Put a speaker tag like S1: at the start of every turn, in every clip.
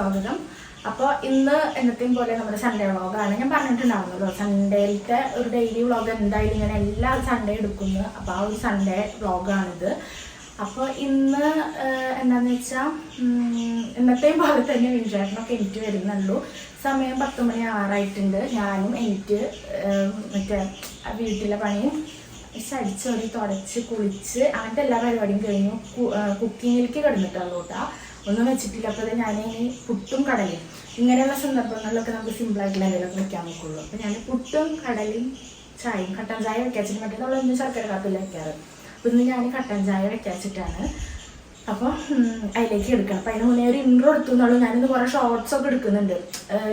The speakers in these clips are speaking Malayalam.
S1: സ്വാഗതം. അപ്പോൾ ഇന്ന് എന്നത്തെയും പോലെ നമ്മുടെ സൺഡേ വ്ളോഗാണ്. ഞാൻ പറഞ്ഞിട്ടുണ്ടാവുന്നല്ലോ സൺഡേയിലത്തെ ഒരു ഡെയിലി വ്ളോഗ് എന്തായാലും ഇങ്ങനെ എല്ലാ സൺഡേ എടുക്കുന്നു. അപ്പോൾ ആ ഒരു സൺഡേ വ്ളോഗാണിത്. അപ്പോൾ ഇന്ന് എന്താണെന്ന് വെച്ചാൽ ഇന്നത്തെയും പോലെ തന്നെ വിൻചേട്ടനൊക്കെ എനിക്ക് വരുന്നുള്ളൂ. സമയം 10 മണി ആറായിട്ടുണ്ട്. ഞാനും എനിക്ക് മറ്റേ വീട്ടിലെ പണിയും അടിച്ചൊരു തുടച്ച് കുളിച്ച് അങ്ങനത്തെ എല്ലാ പരിപാടിയും കഴിഞ്ഞു. കുക്കിങ്ങിലേക്ക് കിടന്നിട്ടുള്ളൂ കേട്ടോ, ഒന്നും വെച്ചിട്ടില്ല. അപ്പോൾ ഞാൻ ഈ പുട്ടും കടലയും ഇങ്ങനെയുള്ള സന്ദർഭങ്ങളിലൊക്കെ നമുക്ക് സിമ്പിളായിട്ടുള്ള എന്തെങ്കിലുമൊക്കെ വെക്കാൻ നോക്കുള്ളൂ. അപ്പോൾ ഞാൻ പുട്ടും കടലയും ചായയും കട്ടൻ ചായ വെക്കാച്ചിട്ട് മറ്റേ നമ്മളൊന്നും ശർക്കര കാപ്പില്ല വെക്കാറ്. അപ്പോൾ ഇന്ന് ഞാൻ കട്ടൻ ചായ വെക്കാച്ചിട്ടാണ്. അപ്പോൾ അതിലേക്ക് എടുക്കണം. അപ്പോൾ അതിന് മുന്നേ ഒരു ഇൻട്രോ എടുത്തു എന്നുള്ളൂ. ഞാനിന്ന് കുറേ ഷോർട്സൊക്കെ എടുക്കുന്നുണ്ട്.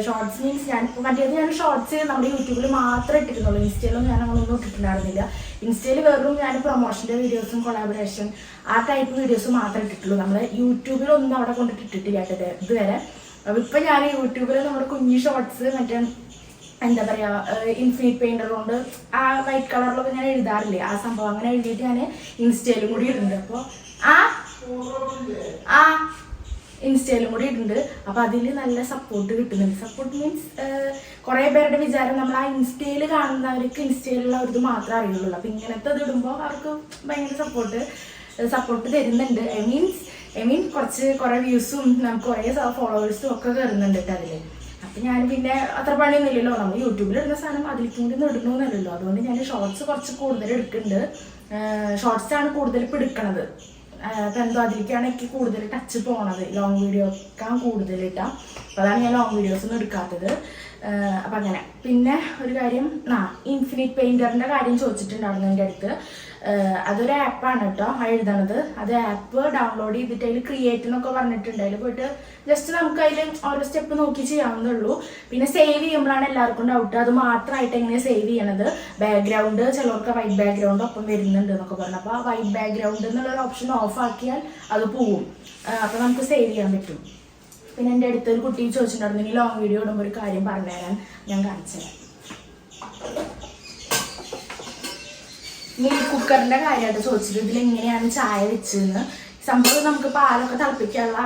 S1: ഷോർട്സ് മീൻസ് ഞാനിപ്പോൾ മറ്റേത് ഞാൻ ഷോർട്സ് നമ്മുടെ യൂട്യൂബിൽ മാത്രമേ ഇട്ടിരുന്നുള്ളൂ. ഇൻസ്റ്റയിലൊന്നും ഞാൻ നമ്മളൊന്നും ഇട്ടിട്ടുണ്ടായിരുന്നില്ല. ഇൻസ്റ്റയിൽ വെറും ഞാൻ പ്രൊമോഷൻ്റെ വീഡിയോസും കൊളാബറേഷൻ ആ ടൈപ്പ് വീഡിയോസ് മാത്രമേ ഇട്ടിട്ടുള്ളൂ. നമ്മൾ യൂട്യൂബിലൊന്നും അവിടെ കൊണ്ടിട്ട് ഇട്ടിട്ടില്ല കേട്ടത് ഇതുവരെ. അപ്പോൾ ഇപ്പം ഞാൻ യൂട്യൂബിൽ നമ്മുടെ കുഞ്ഞി ഷോർട്സ് മറ്റേ എന്താ പറയുക ഇൻഫിനിറ്റ് പെയിൻറ്റർ കൊണ്ട് ആ വൈറ്റ് കളറിലൊക്കെ ഞാൻ എഴുതാറില്ലേ, ആ സംഭവം അങ്ങനെ എഴുതിയിട്ട് ഞാൻ ഇൻസ്റ്റയിലും കൂടി ഇടുന്നുണ്ട്. അപ്പോൾ ഇൻസ്റ്റയിലും കൂടി ഇടുന്നുണ്ട്. അപ്പോൾ അതിൽ നല്ല സപ്പോർട്ട് കിട്ടുന്നുണ്ട്. സപ്പോർട്ട് മീൻസ് കുറേ പേരുടെ വിചാരം നമ്മൾ ആ ഇൻസ്റ്റയിൽ കാണുന്നവർക്ക് ഇൻസ്റ്റയിലുള്ള ഒരു ഇത് മാത്രമേ അറിയുള്ളൂ. അപ്പോൾ ഇങ്ങനത്തെ ഇത് ഇടുമ്പോൾ അവർക്ക് ഭയങ്കര സപ്പോർട്ട് തരുന്നുണ്ട്. ഐ മീൻ കുറേ വ്യൂസും നമുക്ക് കുറേ ഫോളോവേഴ്സും ഒക്കെ കയറുന്നുണ്ട് കേട്ടോ അതിൽ. അപ്പം ഞാൻ പിന്നെ അത്ര പണിയൊന്നും ഇല്ലല്ലോ, നമ്മൾ യൂട്യൂബിൽ ഇടുന്ന സാധനം അതിലേക്ക് കൂടി ഒന്നും ഇടണമെന്നല്ലല്ലോ. അതുകൊണ്ട് ഞാൻ ഷോർട്സ് കുറച്ച് കൂടുതൽ എടുക്കുന്നുണ്ട്. ഷോർട്സാണ് കൂടുതൽ ഇപ്പോൾ എടുക്കണത്. അപ്പം എന്തോ അതിലേക്കാണ് എനിക്ക് കൂടുതൽ ടച്ച് പോണത്. ലോങ് വീഡിയോ ഒക്കെ കൂടുതൽ ഇട്ടാം. അപ്പോൾ അതാണ് ഞാൻ ലോങ് വീഡിയോസ് ഒന്നും എടുക്കാത്തത്. അപ്പം അങ്ങനെ പിന്നെ ഒരു കാര്യം, ഇൻഫിനിറ്റ് പെയിൻറ്ററിൻ്റെ കാര്യം ചോദിച്ചിട്ടുണ്ടായിരുന്നു എൻ്റെ അടുത്ത്. അതൊരു ആപ്പാണ് കേട്ടോ എഴുതണത്. അത് ആപ്പ് ഡൗൺലോഡ് ചെയ്തിട്ട് അതിൽ ക്രിയേറ്റ് എന്നൊക്കെ പറഞ്ഞിട്ടുണ്ട്. അതിൽ പോയിട്ട് ജസ്റ്റ് നമുക്ക് അതിൽ ഓരോ സ്റ്റെപ്പ് നോക്കി ചെയ്യാവുന്നുള്ളൂ. പിന്നെ സേവ് ചെയ്യുമ്പോഴാണ് എല്ലാവർക്കും ഡൗട്ട്, അത് മാത്രമായിട്ട് എങ്ങനെയാണ് സേവ് ചെയ്യണത്. ബാക്ക്ഗ്രൗണ്ട് ചിലർക്ക് വൈറ്റ് ബാക്ക്ഗ്രൗണ്ട് ഒപ്പം വരുന്നുണ്ട് എന്നൊക്കെ പറഞ്ഞു. അപ്പോൾ വൈറ്റ് ബാക്ക്ഗ്രൗണ്ട് എന്നുള്ളൊരു ഓപ്ഷൻ ഓഫ് ആക്കിയാൽ അത് പോവും. അപ്പോൾ നമുക്ക് സേവ് ചെയ്യാൻ പറ്റും. പിന്നെ എൻ്റെ അടുത്തൊരു കുട്ടി ചോദിച്ചിട്ടുണ്ടായിരുന്നു ഇനി ലോങ് വീഡിയോ ഇടുമ്പോൾ ഒരു കാര്യം പറഞ്ഞുതരാൻ, ഞാൻ കാണിച്ചുതരാം. മിൽക്ക് കുക്കറിൻ്റെ കാര്യമായിട്ട് ചോദിച്ചിട്ട് ഇതിലെങ്ങനെയാണ് ചായ വെച്ചതെന്ന്. സംഭവം നമുക്ക് പാലൊക്കെ തിളപ്പിക്കാനുള്ള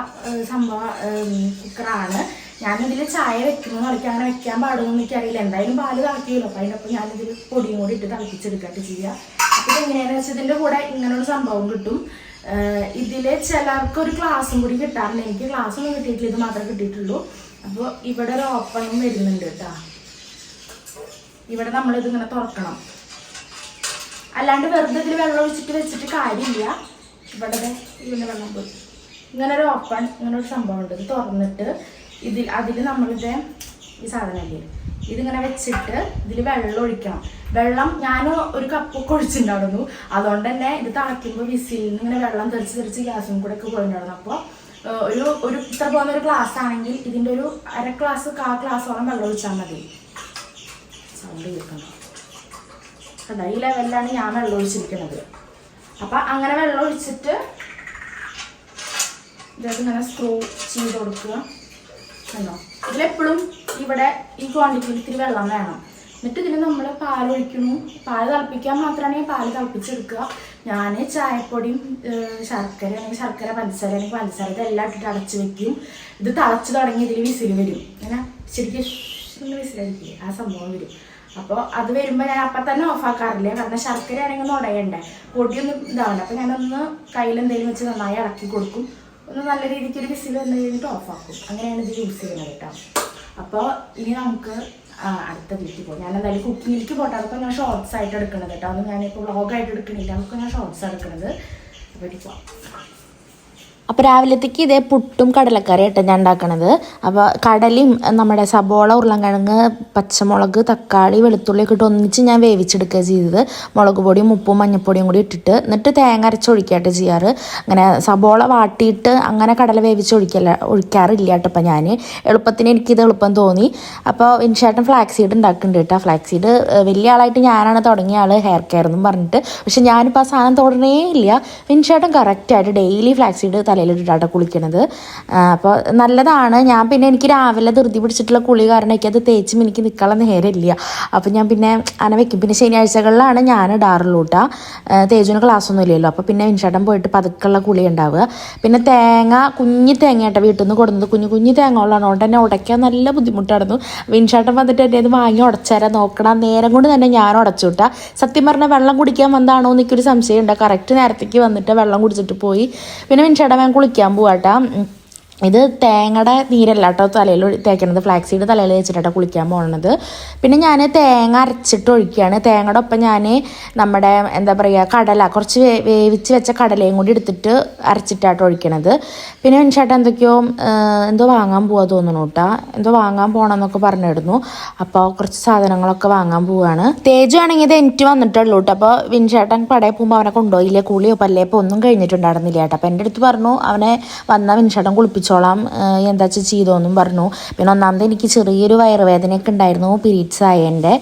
S1: സംഭവം കുക്കറാണ്. ഞാനിതിൽ ചായ വെക്കണമെന്ന് കളിക്കാൻ അങ്ങനെ വെക്കാൻ പാടുമെന്ന് എനിക്കറിയില്ല. എന്തായാലും പാല് തിളക്കിയല്ലോ. അപ്പോൾ അതിനൊപ്പം ഞാനിതിൽ പൊടിയും കൂടി ഇട്ട് തിളപ്പിച്ചെടുക്കാട്ട് ചെയ്യുക. അപ്പോൾ ഇതെങ്ങനെയാണെന്ന് വെച്ചാൽ ഇതിൻ്റെ കൂടെ ഇങ്ങനൊരു സംഭവം കിട്ടും. ഇതിൽ ചിലർക്ക് ഒരു ഗ്ലാസും കൂടി കിട്ടാറുണ്ട്. എനിക്ക് ഗ്ലാസ്സൊന്നും കിട്ടിയിട്ടില്ല, ഇത് മാത്രമേ കിട്ടിയിട്ടുള്ളൂ. അപ്പോൾ ഇവിടെ ഒരു ഓപ്പണും വരുന്നുണ്ട് കേട്ടോ. ഇവിടെ നമ്മളിതിങ്ങനെ തുറക്കണം. അല്ലാണ്ട് വെറുതെ ഇതിൽ വെള്ളം ഒഴിച്ചിട്ട് വെച്ചിട്ട് കാര്യമില്ല. ഇവിടെ ഇതിൻ്റെ വെള്ളം പോയി ഇങ്ങനെ ഒരു ഓപ്പൺ ഇങ്ങനെ ഒരു സംഭവം ഉണ്ട്. ഇത് തുറന്നിട്ട് അതിൽ നമ്മളിത് ഈ സാധനമല്ലേ ഇതിങ്ങനെ വെച്ചിട്ട് ഇതിൽ വെള്ളം ഒഴിക്കണം. വെള്ളം ഞാൻ ഒരു കപ്പൊക്കെ ഒഴിച്ചിട്ടുണ്ടായിരുന്നു. അതുകൊണ്ട് തന്നെ ഇത് തിളയ്ക്കുമ്പോൾ വിസിലിൽ നിന്ന് ഇങ്ങനെ വെള്ളം തെറിച്ച് ഗ്യാസും കൂടെ ഒക്കെ പോയിട്ടുണ്ടായിരുന്നു. അപ്പോൾ ഒരു ഇത്ര പോകുന്ന ഒരു ഗ്ലാസ് ആണെങ്കിൽ ഇതിൻ്റെ ഒരു അര ഗ്ലാസ് 1/4 ഗ്ലാസോളം വെള്ളം ഒഴിച്ചാൽ മതി. സൗണ്ട് കേൾക്കണം കേട്ടോ. ഈ ലെവലിലാണ് ഞാൻ വെള്ളം ഒഴിച്ചിരിക്കുന്നത്. അപ്പം അങ്ങനെ വെള്ളം ഒഴിച്ചിട്ട് ഇങ്ങനെ സ്ക്രൂ ചെയ്ത് കൊടുക്കുക കണ്ടോ. ഇതിലെപ്പോഴും ഇവിടെ ഈ ക്വാണ്ടിറ്റിയിൽ ഇത്തിരി വെള്ളം വേണം. എന്നിട്ട് ഇതിന് നമ്മൾ പാലൊഴിക്കുന്നു. പാല് തിളപ്പിക്കാൻ മാത്രമാണെങ്കിൽ പാല് തിളപ്പിച്ചെടുക്കുക. ഞാൻ ചായപ്പൊടിയും ശർക്കര ആണെങ്കിൽ ശർക്കര, പഞ്ചസാര ആണെങ്കിൽ പഞ്ചസാര, ഇതെല്ലാം ഇട്ടിട്ട് അടച്ച് വെക്കും. ഇത് തിളച്ച് തുടങ്ങി ഇതിൽ വിസിൽ വരും. ഇങ്ങനെ ശരിക്കും വിസിലായിരിക്കും ആ സംഭവം വരും. അപ്പോൾ അത് വരുമ്പോൾ ഞാൻ അപ്പം തന്നെ ഓഫാക്കാറില്ല. കാരണം ശർക്കര ആണെങ്കിൽ ഒന്ന് ഉടയണ്ടേ, പൊടിയൊന്നും ഇതാവണ്ട. അപ്പോൾ ഞാനൊന്ന് കയ്യിലെന്തെങ്കിലും വെച്ച് നന്നായി ഇളക്കി കൊടുക്കും. ഒന്ന് നല്ല രീതിക്ക് ഒരു വിസിൽ വന്നു കഴിഞ്ഞിട്ട് ഓഫാക്കും. അങ്ങനെയാണ് ഇത് യൂസ് ചെയ്യുന്നത് കേട്ടോ. അപ്പോൾ ഇനി നമുക്ക് അടുത്ത വീട്ടിൽ പോകും. ഞാൻ എന്തായാലും കുക്കിങ്ങിലേക്ക് പോട്ടെ. അതൊക്കെ ഞാൻ ഷോർട്സ് ആയിട്ട് എടുക്കണത് കേട്ടോ. അതൊന്നും ഞാനിപ്പോൾ വ്ളോഗായിട്ട് എടുക്കണില്ല. അതൊക്കെ ഞാൻ ഷോർട്സ് എടുക്കുന്നത്. അപ്പോൾ ഇത് പോവാം.
S2: അപ്പോൾ രാവിലത്തേക്ക് ഇതേ പുട്ടും കടലക്കറി ആയിട്ട് ഞാൻ ഉണ്ടാക്കണത്. അപ്പോൾ കടലയും നമ്മുടെ സബോള, ഉരുളൻകിഴങ്ങ്, പച്ചമുളക്, തക്കാളി, വെളുത്തുള്ളിയൊക്കെ ഇട്ട് ഒന്നിച്ച് ഞാൻ വേവിച്ചെടുക്കുക ചെയ്തത്. മുളക് പൊടിയും ഉപ്പും മഞ്ഞൾപ്പൊടിയും കൂടി ഇട്ടിട്ട് എന്നിട്ട് തേങ്ങ അരച്ചൊഴിക്കാട്ട് ചെയ്യാറ്. അങ്ങനെ സബോള വാട്ടിയിട്ട് അങ്ങനെ കടല ഒഴിക്കാറില്ല കേട്ടോ. അപ്പം ഞാൻ എളുപ്പത്തിന് എനിക്കിത് എളുപ്പം തോന്നി. അപ്പോൾ വിൻചേട്ടൻ ഫ്ലാക്സ് സീഡ് ഉണ്ടാക്കുന്നുണ്ട് കേട്ടോ. ഫ്ലാക്സ് സീഡ് വലിയ ആളായിട്ട് ഞാനാണ് തുടങ്ങിയ ആൾ ഹെയർ കെയർ എന്നും പറഞ്ഞിട്ട്. പക്ഷെ ഞാനിപ്പോൾ ആ സാധനം തുടരണേ ഇല്ല. വിൻചേട്ടൻ കറക്റ്റായിട്ട് ഡെയിലി ഫ്ലാക്സ് സീഡ് തലയിലിട്ടിട്ടാണ് കുളിക്കണത്. അപ്പോൾ നല്ലതാണ്. ഞാൻ പിന്നെ എനിക്ക് രാവിലെ ധൃതി പിടിച്ചിട്ടുള്ള കുളി കാരണം എനിക്കത് തേച്ചും എനിക്ക് നിൽക്കാനുള്ള നേരമില്ല. അപ്പോൾ ഞാൻ പിന്നെ അങ്ങനെ വെക്കും. പിന്നെ ശനിയാഴ്ചകളിലാണ് ഞാൻ ഇടാറുള്ളൂ കേട്ടോ. തേജുവിന് ക്ലാസ്സൊന്നും ഇല്ലല്ലോ. അപ്പോൾ പിന്നെ വിൻഷേട്ടൻ പോയിട്ട് പതുക്കെയുള്ള കുളി ഉണ്ടാവുക. പിന്നെ തേങ്ങ കുഞ്ഞി തേങ്ങയായിട്ട് വീട്ടിൽ നിന്ന് കൊടുക്കുന്നത് കുഞ്ഞു തേങ്ങകളാണ്. അതുകൊണ്ട് തന്നെ ഉടയ്ക്കാൻ നല്ല ബുദ്ധിമുട്ടായിരുന്നു. വിൻഷേട്ടൻ വന്നിട്ട് എൻ്റെ ഇത് വാങ്ങി ഉടച്ചേരാൻ നോക്കണം. നേരം കൊണ്ട് തന്നെ ഞാൻ ഉടച്ചു വിട്ടാൽ സത്യം പറഞ്ഞാൽ വെള്ളം കുടിക്കാൻ വന്നതാണോ എന്നൊരു സംശയമുണ്ട്. കറക്റ്റ് നേരത്തേക്ക് വന്നിട്ട് വെള്ളം കുടിച്ചിട്ട് പോയി. പിന്നെ വിൻഷേട്ടൻ ഞാൻ കുളിക്കാൻ പോവാട്ടാ. ഇത് തേങ്ങയുടെ നീരല്ല കേട്ടോ തലയിൽ തേക്കണത്, ഫ്ലാക്സ് സീഡ് തലയിൽ തേച്ചിട്ടാണ് കുളിക്കാൻ പോകുന്നത്. പിന്നെ ഞാൻ തേങ്ങ അരച്ചിട്ട് ഒഴിക്കുകയാണ്. തേങ്ങയുടെ ഒപ്പം ഞാൻ നമ്മുടെ എന്താ പറയുക കടല കുറച്ച് വേവിച്ച് വെച്ച കടലയും കൂടി എടുത്തിട്ട് അരച്ചിട്ടാട്ടോ ഒഴിക്കണത്. പിന്നെ വിൻഷേട്ടൻ എന്തോ വാങ്ങാൻ പോവാ തോന്നുന്നു കേട്ടോ. എന്തോ വാങ്ങാൻ പോകണമെന്നൊക്കെ പറഞ്ഞിരുന്നു. അപ്പോൾ കുറച്ച് സാധനങ്ങളൊക്കെ വാങ്ങാൻ പോവുകയാണ്. തേജു ആണെങ്കിൽ ഇത് എനിക്ക് വന്നിട്ടുള്ളൂ കേട്ടോ. അപ്പോൾ വിൻഷേട്ടൻ കടയിൽ പോകുമ്പോൾ അവനെ കൊണ്ടുപോയില്ലേ, കുളിയോ പല്ലേപ്പോ ഒന്നും കഴിഞ്ഞിട്ടുണ്ടായിരുന്നില്ല കേട്ടോ. അപ്പോൾ എൻ്റെ അടുത്ത് പറഞ്ഞു അവനെ വന്ന വിൻഷേട്ടൻ കുളിപ്പിച്ചോളാം, എന്താ വെച്ചാൽ ചെയ്തോന്നും പറഞ്ഞു. പിന്നെ ഒന്നാമത് എനിക്ക് ചെറിയൊരു വയറുവേദനയൊക്കെ ഉണ്ടായിരുന്നു, പീരീഡ്സ് ആയതിൻ്റെ.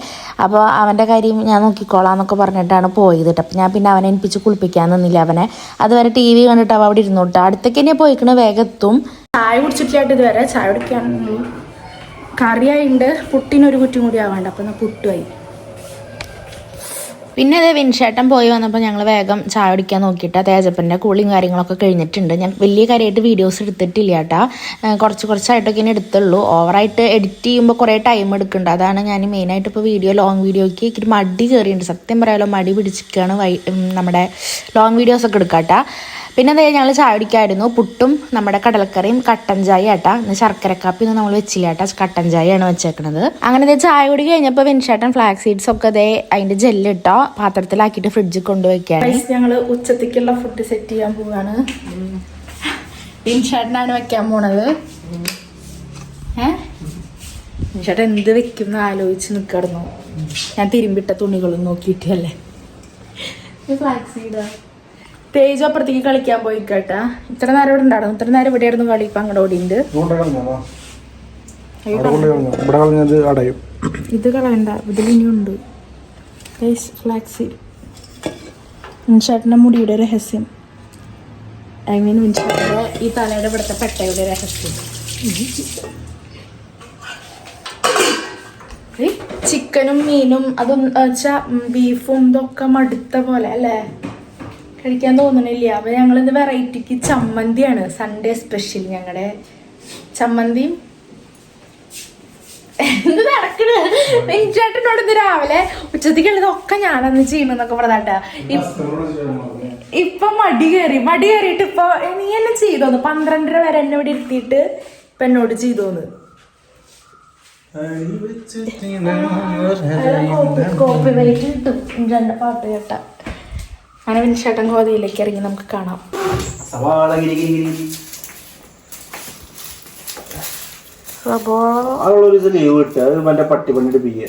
S2: അപ്പോൾ അവൻ്റെ കാര്യം ഞാൻ നോക്കിക്കോളാം എന്നൊക്കെ പറഞ്ഞിട്ടാണ് പോയത് കേട്ടോ. അപ്പോൾ ഞാൻ പിന്നെ അവനെ എനിപ്പിച്ച് കുളിപ്പിക്കാൻ നിന്നില്ല. അവനെ അതുവരെ TV കണ്ടിട്ട് അവ അവിടെ ഇരുന്നു കേട്ടോ. അടുത്തേക്ക് തന്നെ പോയിക്കണ വേഗം എത്തും.
S1: ചായ കുടിച്ചിട്ടില്ലായിട്ട് ഇതുവരെ. ചായ കുടിക്കാനുള്ളൂ. കറിയായിട്ടുണ്ട്. പുട്ടിനൊരു കുറ്റും കൂടി ആവാണ്ട്. അപ്പം എന്നാൽ പുട്ടുമായി.
S2: പിന്നെ അത് വിൻഷേട്ടൻ പോയി വന്നപ്പോൾ ഞങ്ങൾ വേഗം ചായ കുടിക്കാൻ നോക്കിയിട്ട് തേജപ്പൻ്റെ കൂളിയും കാര്യങ്ങളൊക്കെ കഴിഞ്ഞിട്ടുണ്ട്. ഞാൻ വലിയ കാര്യമായിട്ട് വീഡിയോസ് എടുത്തിട്ടില്ല കേട്ടോ. കുറച്ചായിട്ടൊക്കെ ഇനി എടുത്തുള്ളൂ. ഓവറായിട്ട് എഡിറ്റ് ചെയ്യുമ്പോൾ കുറേ ടൈം എടുക്കുന്നുണ്ട്. അതാണ് ഞാൻ മെയിനായിട്ട് ഇപ്പോൾ ലോങ് വീഡിയോയ്ക്ക് ഒരു മടി കയറിയിട്ടുണ്ട്. സത്യം പറയാലോ മടി പിടിച്ചിരിക്കുകയാണ് നമ്മുടെ ലോങ് വീഡിയോസൊക്കെ എടുക്കാം കേട്ടോ. പിന്നെ എന്താ ഞങ്ങൾ ചായ കുടിക്കായിരുന്നു. പുട്ടും നമ്മുടെ കടലക്കറിയും കട്ടൻ ചായ കേട്ടാ. ഇന്ന് ശർക്കര കാപ്പി ഒന്നും നമ്മൾ വെച്ചില്ല കേട്ടാ, കട്ടൻ ചായയാണ് വെച്ചേക്കണത്. അങ്ങനെ ചായ കുടി കഴിഞ്ഞപ്പോൾ വിൻഷേട്ടൻ ഫ്ലാക്സ് സീഡ്സ് ഒക്കെ അതിന്റെ ജെല്ലിട്ടോ പാത്രത്തിലാക്കിയിട്ട് ഫ്രിഡ്ജിൽ കൊണ്ടുവയ്ക്കാണ്.
S1: ഞങ്ങൾ ഉച്ചത്തേക്കുള്ള ഫുഡ് സെറ്റ് ചെയ്യാൻ പോവാണ്. വിൻഷേട്ടനാണ് വെക്കാൻ പോണത്. വിൻഷേട്ടൻ എന്ത് വെക്കും എന്ന് ആലോചിച്ച് നിൽക്കായിരുന്നു. ഞാൻ തിരുമ്പിട്ട തുണികളും നോക്കിയിട്ടല്ലേ. ഫ്ലാക്സ് സീഡാ. തേജ് അപ്പുറത്തേക്ക് കളിക്കാൻ പോയി കേട്ടാ. ഇത്ര നേരം ഇവിടെ ഉണ്ടായിരുന്നു. ഇത്ര നേരം ഇവിടെ ആയിരുന്നു കളി. ഇപ്പൊ അങ്ങോട്ട് ഓടിയുണ്ട്. ഇത് കളയണ്ട, ഇതിൽ ഇനിയുണ്ട്. ഫ്ലാക്സ് വിൻഷേട്ടൻ്റെ മുടിയുടെ രഹസ്യം, ഐ മീൻ വിൻഷേട്ടൻ്റെ ഈ തലയുടെ ഇവിടുത്തെ പെട്ടയുടെ രഹസ്യം. ചിക്കനും മീനും അതും വെച്ചാൽ ബീഫും ഇതൊക്കെ മടുത്ത പോലെ അല്ലേ, കഴിക്കാൻ തോന്നണില്ല. അപ്പോൾ ഞങ്ങളിത് വെറൈറ്റിക്ക് ചമ്മന്തിയാണ് സൺഡേ സ്പെഷ്യൽ. ഞങ്ങളുടെ ചമ്മന്തിയും എന്ത് നടക്കണ വെഞ്ചേട്ടനോട് ഇത് രാവിലെ ഉച്ചത്തേക്കുള്ളതൊക്കെ ഞാനന്ന് ചെയ്യണമെന്നൊക്കെ പറഞ്ഞാട്ടാ. ഇപ്പൊ മടി കയറിയിട്ട് ഇപ്പൊ നീ എന്നെ ചെയ്തോന്ന് 12:30 വരെ എന്നെ ഇവിടെ ഇരുത്തിയിട്ട് ഇപ്പൊ എന്നോട് ചെയ്തോന്ന്. കോപ്പി റൈറ്റ് കിട്ടും രണ്ട് പാട്ട് കേട്ടാ. അങ്ങനെ വിൻഷേട്ടൻ കോതയിലേക്ക് ഇറങ്ങി നമുക്ക് കാണാം.
S3: പട്ടി പണിട്ട് പിയ്യ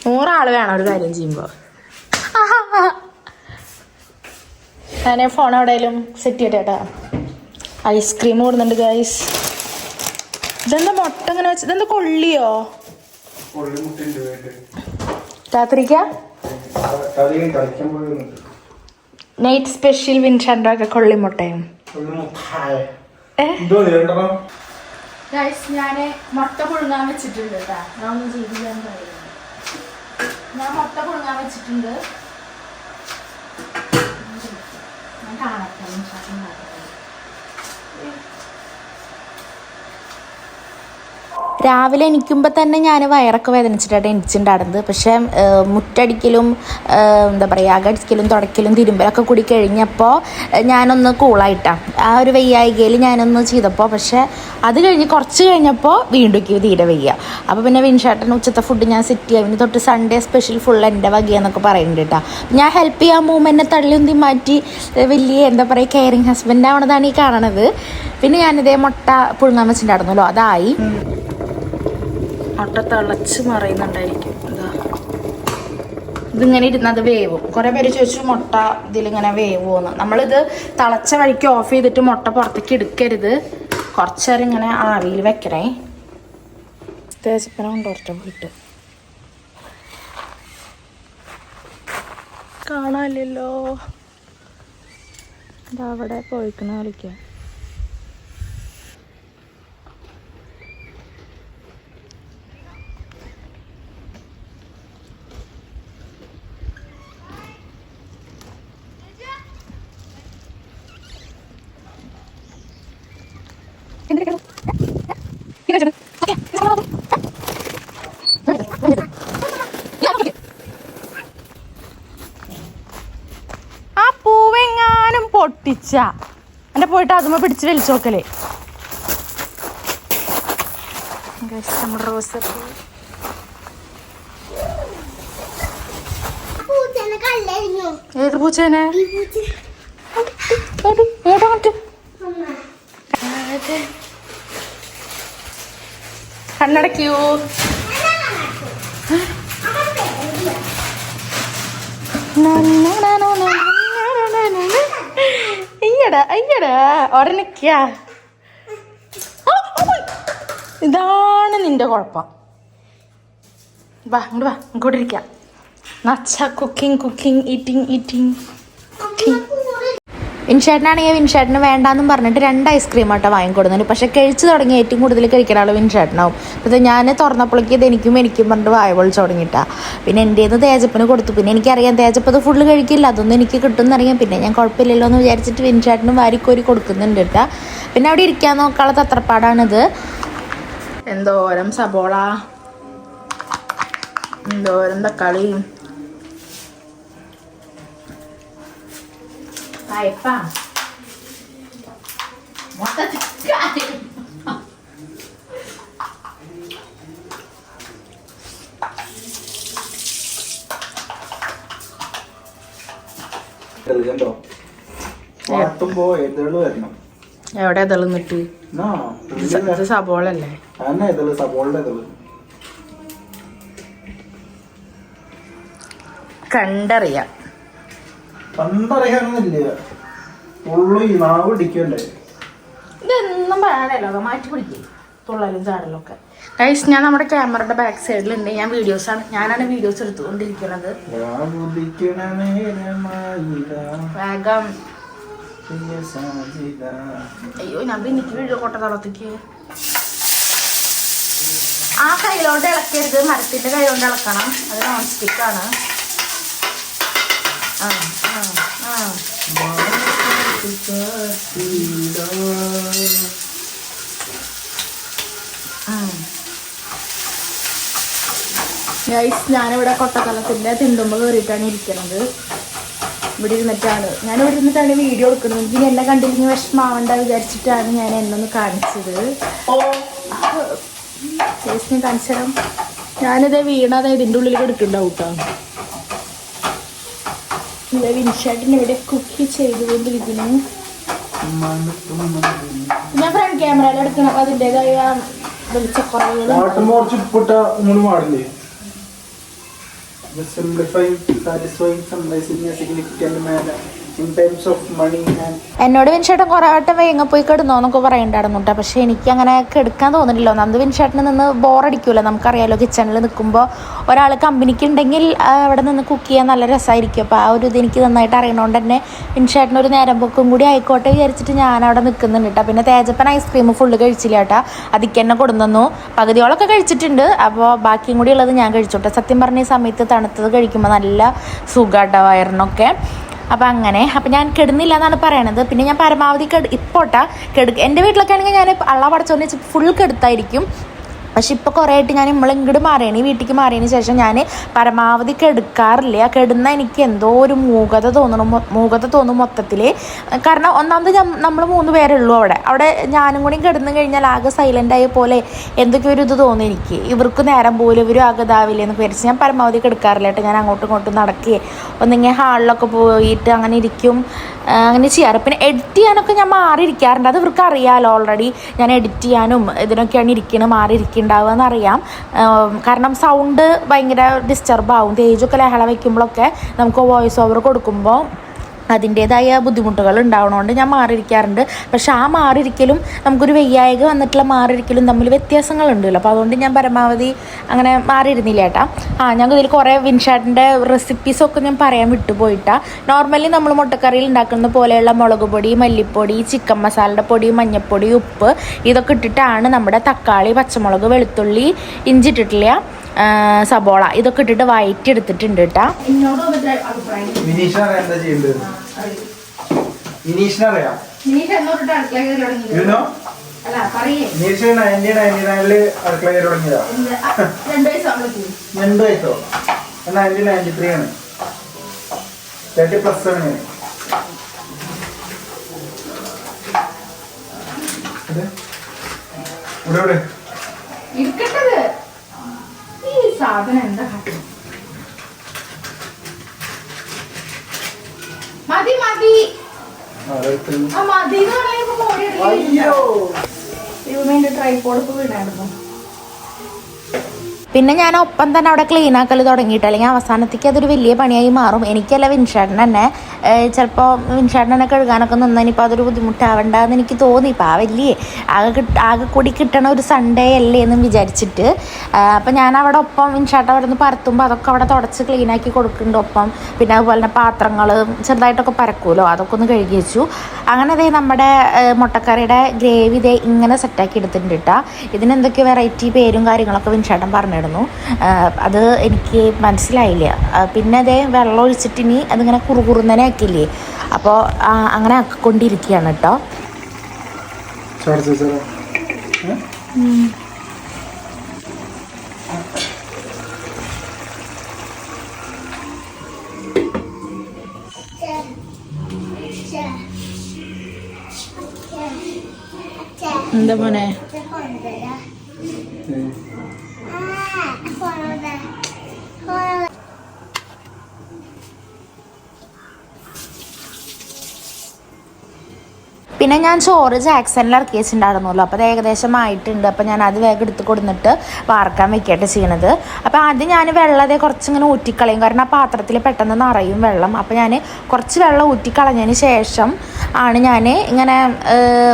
S1: 100 ആള് വേണം ഒരു കാര്യം ചെയ്യുമ്പോ. ഞാൻ ഫോൺ എവിടെയെങ്കിലും സെറ്റ് ചെയ്തേട്ടാ. ഐസ്ക്രീം കൊടുക്കുന്നുണ്ട് ഗൈസ്. ഇതെന്താ മുട്ട ഇങ്ങനെ വെച്ച്, ഇതെന്താ കൊള്ളിയോ രാത്രിക്ക നൈറ്റ് സ്പെഷ്യൽ വിൻഷേട്ടൻ്റെ ഒക്കെ കൊള്ളി മുട്ടയും. ഞാന് മുട്ട പുഴുങ്ങാൻ വെച്ചിട്ടുണ്ട് കേട്ടാ. ഞാൻ ഒന്നും ചെയ്തില്ല. ഞാൻ മുട്ട പുഴുങ്ങാൻ വെച്ചിട്ടുണ്ട്. ഞാൻ കാണട്ടെ വിൻഷേട്ടൻ.
S2: രാവിലെ എണീക്കുമ്പോൾ തന്നെ ഞാൻ വയറൊക്കെ വേദനിച്ചിട്ടാണ് എണീച്ചിട്ടുണ്ടായിരുന്നത്. പക്ഷേ മുറ്റടിക്കലും എന്താ പറയുക അകടിക്കലും തുടയ്ക്കലും തിരുമ്പലൊക്കെ കൂടി കഴിഞ്ഞപ്പോൾ ഞാനൊന്ന് കൂളായിട്ടാണ്. ആ ഒരു വയ്യായികയിൽ ഞാനൊന്ന് ചെയ്തപ്പോൾ. പക്ഷേ അത് കഴിഞ്ഞ് കുറച്ച് കഴിഞ്ഞപ്പോൾ വീണ്ടും തീരെ വയ്യ. അപ്പോൾ പിന്നെ വിൻഷേട്ടൻ ഉച്ചത്തെ ഫുഡ് ഞാൻ സെറ്റ് ചെയ്യാം. ഇനി തൊട്ട് സൺഡേ സ്പെഷ്യൽ ഫുൾ എൻ്റെ വകയെന്നൊക്കെ പറയുന്നുണ്ട് കേട്ടോ. ഞാൻ ഹെൽപ്പ് ചെയ്യാൻ പോകുമ്പോൾ എന്നെ തള്ളി ഉന്തി മാറ്റി വലിയ എന്താ പറയുക കെയറിങ് ഹസ്ബൻഡ് ആവണതാണ് ഈ കാണണത്. പിന്നെ ഞാനിതേ മുട്ട പുഴുങ്ങാൻ വെച്ചിട്ടുണ്ടായിരുന്നല്ലോ, അതായി. മുട്ട തിളച്ച് മറിയുന്നുണ്ടായിരിക്കും. എന്താ ഇതിങ്ങനെ ഇരുന്നത് വേവും. കുറേ പേര് ചോദിച്ചു മുട്ട ഇതിലിങ്ങനെ വേവുമെന്ന്. നമ്മളിത് തിളച്ച വഴിക്ക് ഓഫ് ചെയ്തിട്ട് മുട്ട പുറത്തേക്ക് എടുക്കരുത്. കുറച്ച് നേരം ഇങ്ങനെ ആവിയിൽ വെക്കണേ. തേച്ചപ്പന കൊണ്ടുവരട്ടെ പോയിട്ട്. കാണാനില്ലല്ലോ. അവിടെ പോയിക്കണ കളിക്കാം. ആ പൂവെങ്ങാനും പൊട്ടിച്ച എന്റെ പോയിട്ട് അതുമ്മ പിടിച്ച് വലിച്ചു നോക്കലേ. നമ്മുടെ റോസപ്പൂ ഏത് പൂച്ചേനെ കണ്ണടയ്ക്കൂ. അയ്യടാ അയ്യടാ ഒരനക്കാ. ഇതാണ് നിന്റെ കുഴപ്പം. വാ ഇങ്ങോട്ട് വാ, ഇങ്ങോട്ട് ഇരിക്കാം. നച്ച കുക്കിംഗ് ഈറ്റിംഗ്. വിൻഷേട്ടനാണെങ്കിൽ വിൻഷേട്ടന് വേണ്ടാന്നും പറഞ്ഞിട്ട് 2 ഐസ്ക്രീം ആട്ടോ വാങ്ങിക്കൊടുന്നു. പക്ഷെ കഴിച്ച് തുടങ്ങി ഏറ്റവും കൂടുതൽ കഴിക്കുന്ന ആൾ വിൻഷേട്ടനാവും. അപ്പോൾ ഞാൻ തുറന്നപ്പോഴേക്ക് ഇത് എനിക്കും പറഞ്ഞിട്ട് വായ പൊളിച്ച് തുടങ്ങിയിട്ടാ. പിന്നെ എൻ്റെ തേജപ്പിന് കൊടുത്തു. പിന്നെ എനിക്കറിയാം തേജപ്പ് അത് ഫുള്ള് കഴിക്കില്ല, അതൊന്നും എനിക്ക് കിട്ടുമെന്നറിയാം. പിന്നെ ഞാൻ കുഴപ്പമില്ലല്ലോ എന്ന് വിചാരിച്ചിട്ട് വിൻഷേട്ടനും വാരിക്കോരി കൊടുക്കുന്നുണ്ട് കേട്ടാ. പിന്നെ അവിടെ ഇരിക്കാൻ നോക്കാനുള്ള തത്രപ്പാടാണിത്. എന്തോരം സബോള, എന്തോരം തക്കാളി, അയപ്പാ എവിടെ തെളിന്നിട്ട് സബോളല്ലേ? കണ്ടറിയാം. ഇതൊന്നും പറയാനല്ലോ, മാറ്റി പിടിക്കും തുള്ളലും ചാടലും ഒക്കെ. ഗൈസ്, ഞാൻ നമ്മുടെ ക്യാമറയുടെ ബാക്ക് സൈഡിലുണ്ട്. ഞാനാണ് വീഡിയോസ് എടുത്തുകൊണ്ടിരിക്കുന്നത്. വേഗം. അയ്യോ, ഞാൻ എനിക്ക് വീഡിയോ കൊട്ട തളത്തേക്ക്. ആ കൈയിലോട്ട് ഇളക്കരുത്, മരത്തിന്റെ കൈകൊണ്ട് ഇളക്കണം. അത് നോൺ സ്റ്റിക്കാണ്. ഞാനിവിടെ കൊട്ടക്കലത്തിന്റെ തിണ്ടുമ്പോ കയറിയിട്ടാണ് ഇരിക്കുന്നത്. ഞാനിവിടെ ഇരുന്നിട്ടാണ് വീഡിയോ എടുക്കുന്നത്. എനിക്ക് എന്നെ കണ്ടില്ലെങ്കിൽ വിഷമാവണ്ട വിചാരിച്ചിട്ടാണ് ഞാൻ എന്നൊന്ന് കാണിച്ചത്. ചേച്ചിനെ കാണിച്ചാലും ഞാനിത് വീണത് ഇതിൻ്റെ ഉള്ളിൽ എടുക്കുന്നുണ്ടാവും കേട്ടോ. വിൻഷേട്ടൻ ഇവിടെ കുക്ക് ചെയ്തുകൊണ്ടിരിക്കുന്നു. ഞാൻ ഫ്രണ്ട് ക്യാമറയിൽ എടുക്കണം. അതിൻ്റെതായ വെളിച്ചക്കുറവുകൾ. എന്നോട് വിൻഷേട്ടൻ കുറെ വട്ടം വേഗം പോയി കിടന്നോന്നൊക്കെ പറയണ്ടായിരുന്നു കേട്ടോ. പക്ഷെ എനിക്ക് അങ്ങനെ കിടക്കാൻ തോന്നിട്ടില്ല. ഒന്നാമത് വിൻഷേട്ടന് നിന്ന് ബോറടിക്കൂല. നമുക്കറിയാലോ, കിച്ചണിൽ നിൽക്കുമ്പോൾ ഒരാൾ കമ്പനിക്ക് ഉണ്ടെങ്കിൽ അവിടെ നിന്ന് കുക്ക് ചെയ്യാൻ നല്ല രസമായിരിക്കും. അപ്പോൾ ആ ഒരു ഇത് എനിക്ക് നന്നായിട്ട് അറിയണോണ്ട് തന്നെ വിൻഷേട്ടനൊരു നേരം പോക്കും കൂടി ആയിക്കോട്ടെ വിചാരിച്ചിട്ട് ഞാൻ അവിടെ നിൽക്കുന്നുണ്ട് കേട്ടോ. പിന്നെ തേജപ്പൻ ഐസ്ക്രീം ഫുള്ള് കഴിച്ചില്ല കേട്ടോ. അതിക്ക് തന്നെ കൊടുന്നു. പകുതിയോളൊക്കെ കഴിച്ചിട്ടുണ്ട്. അപ്പോൾ ബാക്കിയും കൂടി ഉള്ളത് ഞാൻ കഴിച്ചോട്ടെ. സത്യം പറഞ്ഞ ഈ സമയത്ത് തണുത്തത് കഴിക്കുമ്പോൾ നല്ല സുഖാട്ടോ വയറിനൊക്കെ. അപ്പം അങ്ങനെ ഞാൻ കിടന്നില്ല എന്നാണ് പറയണത്. പിന്നെ ഞാൻ പരമാവധി ഇപ്പോട്ടാ എൻ്റെ വീട്ടിലൊക്കെ ആണെങ്കിൽ ഞാൻ അള്ള പടച്ചോന്ന് ഫുൾ കെടുത്തായിരിക്കും. പക്ഷെ ഇപ്പോൾ കുറേ ആയിട്ട് ഞാൻ ഇങ്ങോട്ട് മാറിയാണ്, ഈ വീട്ടിലേക്ക് മാറിയതിന് ശേഷം ഞാൻ പരമാവധി കെടുക്കാറില്ല. കെടുന്ന എനിക്ക് എന്തോ ഒരു മൂകത തോന്നും മൊത്തത്തിൽ. കാരണം ഒന്നാമത് നമ്മൾ 3 പേരുള്ളൂ അവിടെ ഞാനും കൂടി കിടന്നു കഴിഞ്ഞാൽ ആകെ സൈലൻ്റായ പോലെ എന്തൊക്കെയോ ഒരു ഇത് തോന്നി എനിക്ക്. ഇവർക്ക് നേരം പോലും ഇവരും ആകതാവില്ലേ എന്ന് വിചാരിച്ച് ഞാൻ പരമാവധി കെടുക്കാറില്ല കേട്ടോ. ഞാൻ അങ്ങോട്ടും ഇങ്ങോട്ടും നടക്കുകയെ ഒന്നിങ്ങനെ ഹാളിലൊക്കെ പോയിട്ട് അങ്ങനെ ഇരിക്കും, അങ്ങനെ ചെയ്യാറ്. പിന്നെ എഡിറ്റ് ചെയ്യാനൊക്കെ ഞാൻ മാറിയിരിക്കാറുണ്ട്. അത് ഇവർക്ക് അറിയാമല്ലോ ഓൾറെഡി. ഞാൻ എഡിറ്റ് ചെയ്യാനും ഇതിനൊക്കെയാണ് ഇരിക്കുന്നത്, മാറിയിരിക്കുന്നുണ്ടാവുക എന്നറിയാം. കാരണം സൗണ്ട് ഭയങ്കര ഡിസ്റ്റർബ് ആവും. തേജൊക്കെ ലഹള വയ്ക്കുമ്പോഴൊക്കെ നമുക്ക് വോയിസ് ഓവർ കൊടുക്കുമ്പോൾ അതിൻ്റേതായ ബുദ്ധിമുട്ടുകൾ ഉണ്ടാവണോണ്ട് ഞാൻ മാറിയിരിക്കാറുണ്ട്. പക്ഷെ ആ മാറിയിരിക്കലും നമുക്കൊരു വയ്യായ്ക വന്നിട്ടുള്ള മാറിയിരിക്കലും തമ്മിൽ വ്യത്യാസങ്ങളുണ്ടല്ലോ. അപ്പോൾ അതുകൊണ്ട് ഞാൻ പരമാവധി അങ്ങനെ മാറിയിരുന്നില്ല ഏട്ടാ. ഞങ്ങൾക്ക് ഇതിൽ കുറേ വിൻഷാട്ടിൻ്റെ റെസിപ്പീസൊക്കെ ഞാൻ പറയാൻ വിട്ടുപോയിട്ടാ. നോർമലി നമ്മൾ മുട്ടക്കറിയിൽ ഉണ്ടാക്കുന്ന പോലെയുള്ള മുളക് പൊടി, മല്ലിപ്പൊടി, ചിക്കൻ മസാലയുടെ പൊടി, മഞ്ഞൾപ്പൊടി, ഉപ്പ് ഇതൊക്കെ ഇട്ടിട്ടാണ് നമ്മുടെ തക്കാളി, പച്ചമുളക്, വെളുത്തുള്ളി, ഇഞ്ചി ഇട്ടിട്ടില്ല, സബോള ഇതൊക്കെ ഇട്ടിട്ട് വഴറ്റി എടുത്തിട്ടുണ്ട് കേട്ടാ.
S1: സാധനം എന്താ മതി മതി മതി ട്രൈപോഡ് വീണായിരുന്നു.
S2: പിന്നെ ഞാൻ ഒപ്പം തന്നെ അവിടെ ക്ലീൻ ആക്കൽ തുടങ്ങിയിട്ട്, അല്ലെങ്കിൽ അവസാനത്തേക്ക് അതൊരു വലിയ പണിയായി മാറും. എനിക്കല്ല വിൻഷാട്ടൻ തന്നെ ചിലപ്പോൾ വിൻഷാട്ടൻ തന്നെ കഴുകാനൊക്കെ നിന്നതിനിപ്പോൾ അതൊരു ബുദ്ധിമുട്ടാവണ്ടെന്ന് എനിക്ക് തോന്നി. ഇപ്പോൾ ആ വലിയ ആകെ കൂടി കിട്ടണ ഒരു സൺഡേ അല്ലേ എന്നും വിചാരിച്ചിട്ട് അപ്പം ഞാൻ അവിടെ ഒപ്പം വിൻഷാട്ടൻ അവിടെ നിന്ന് പരത്തുമ്പോൾ അതൊക്കെ അവിടെ തുടച്ച് ക്ലീനാക്കി കൊടുക്കുന്നുണ്ട് ഒപ്പം. പിന്നെ അതുപോലെ തന്നെ പാത്രങ്ങൾ ചെറുതായിട്ടൊക്കെ പരക്കുമല്ലോ, അതൊക്കെ ഒന്ന് കഴുകി വെച്ചു. അങ്ങനെ ദേ നമ്മുടെ മുട്ടക്കറിയുടെ ഗ്രേവി ദേ ഇങ്ങനെ സെറ്റാക്കി എടുത്തിട്ടുണ്ട് കേട്ടോ. ഇതിനെന്തൊക്കെയോ വെറൈറ്റി പേരും കാര്യങ്ങളൊക്കെ വിൻഷാട്ടൻ പറഞ്ഞു. അത് എനിക്ക് മനസ്സിലായില്ല. പിന്നെ അതേ വെള്ളം ഒഴിച്ചിട്ട് ഇനി അതിങ്ങനെ കുറുകുറുന്നനെ ആക്കില്ലേ, അപ്പോൾ അങ്ങനെ ആക്കിക്കൊണ്ടിരിക്കുകയാണ് കേട്ടോ. എന്താ മോനെ പിന്നെ ഞാൻ ചോറ് ജാക്സണിൽ ഇറക്കി വെച്ചിട്ടുണ്ടായിരുന്നല്ലോ, അപ്പോൾ അത് ഏകദേശം ആയിട്ടുണ്ട്. അപ്പോൾ ഞാൻ അത് വേഗം എടുത്ത് കൊടുത്തിട്ട് വാർക്കാൻ വെക്കട്ടെ ചെയ്യണത്. അപ്പോൾ ആദ്യം ഞാൻ വെള്ളം കുറച്ചിങ്ങനെ ഊറ്റിക്കളയും, കാരണം ആ പാത്രത്തിൽ പെട്ടെന്ന് നിറയും വെള്ളം. അപ്പോൾ ഞാൻ കുറച്ച് വെള്ളം ഊറ്റിക്കളഞ്ഞതിന് ശേഷം ആണ് ഞാൻ ഇങ്ങനെ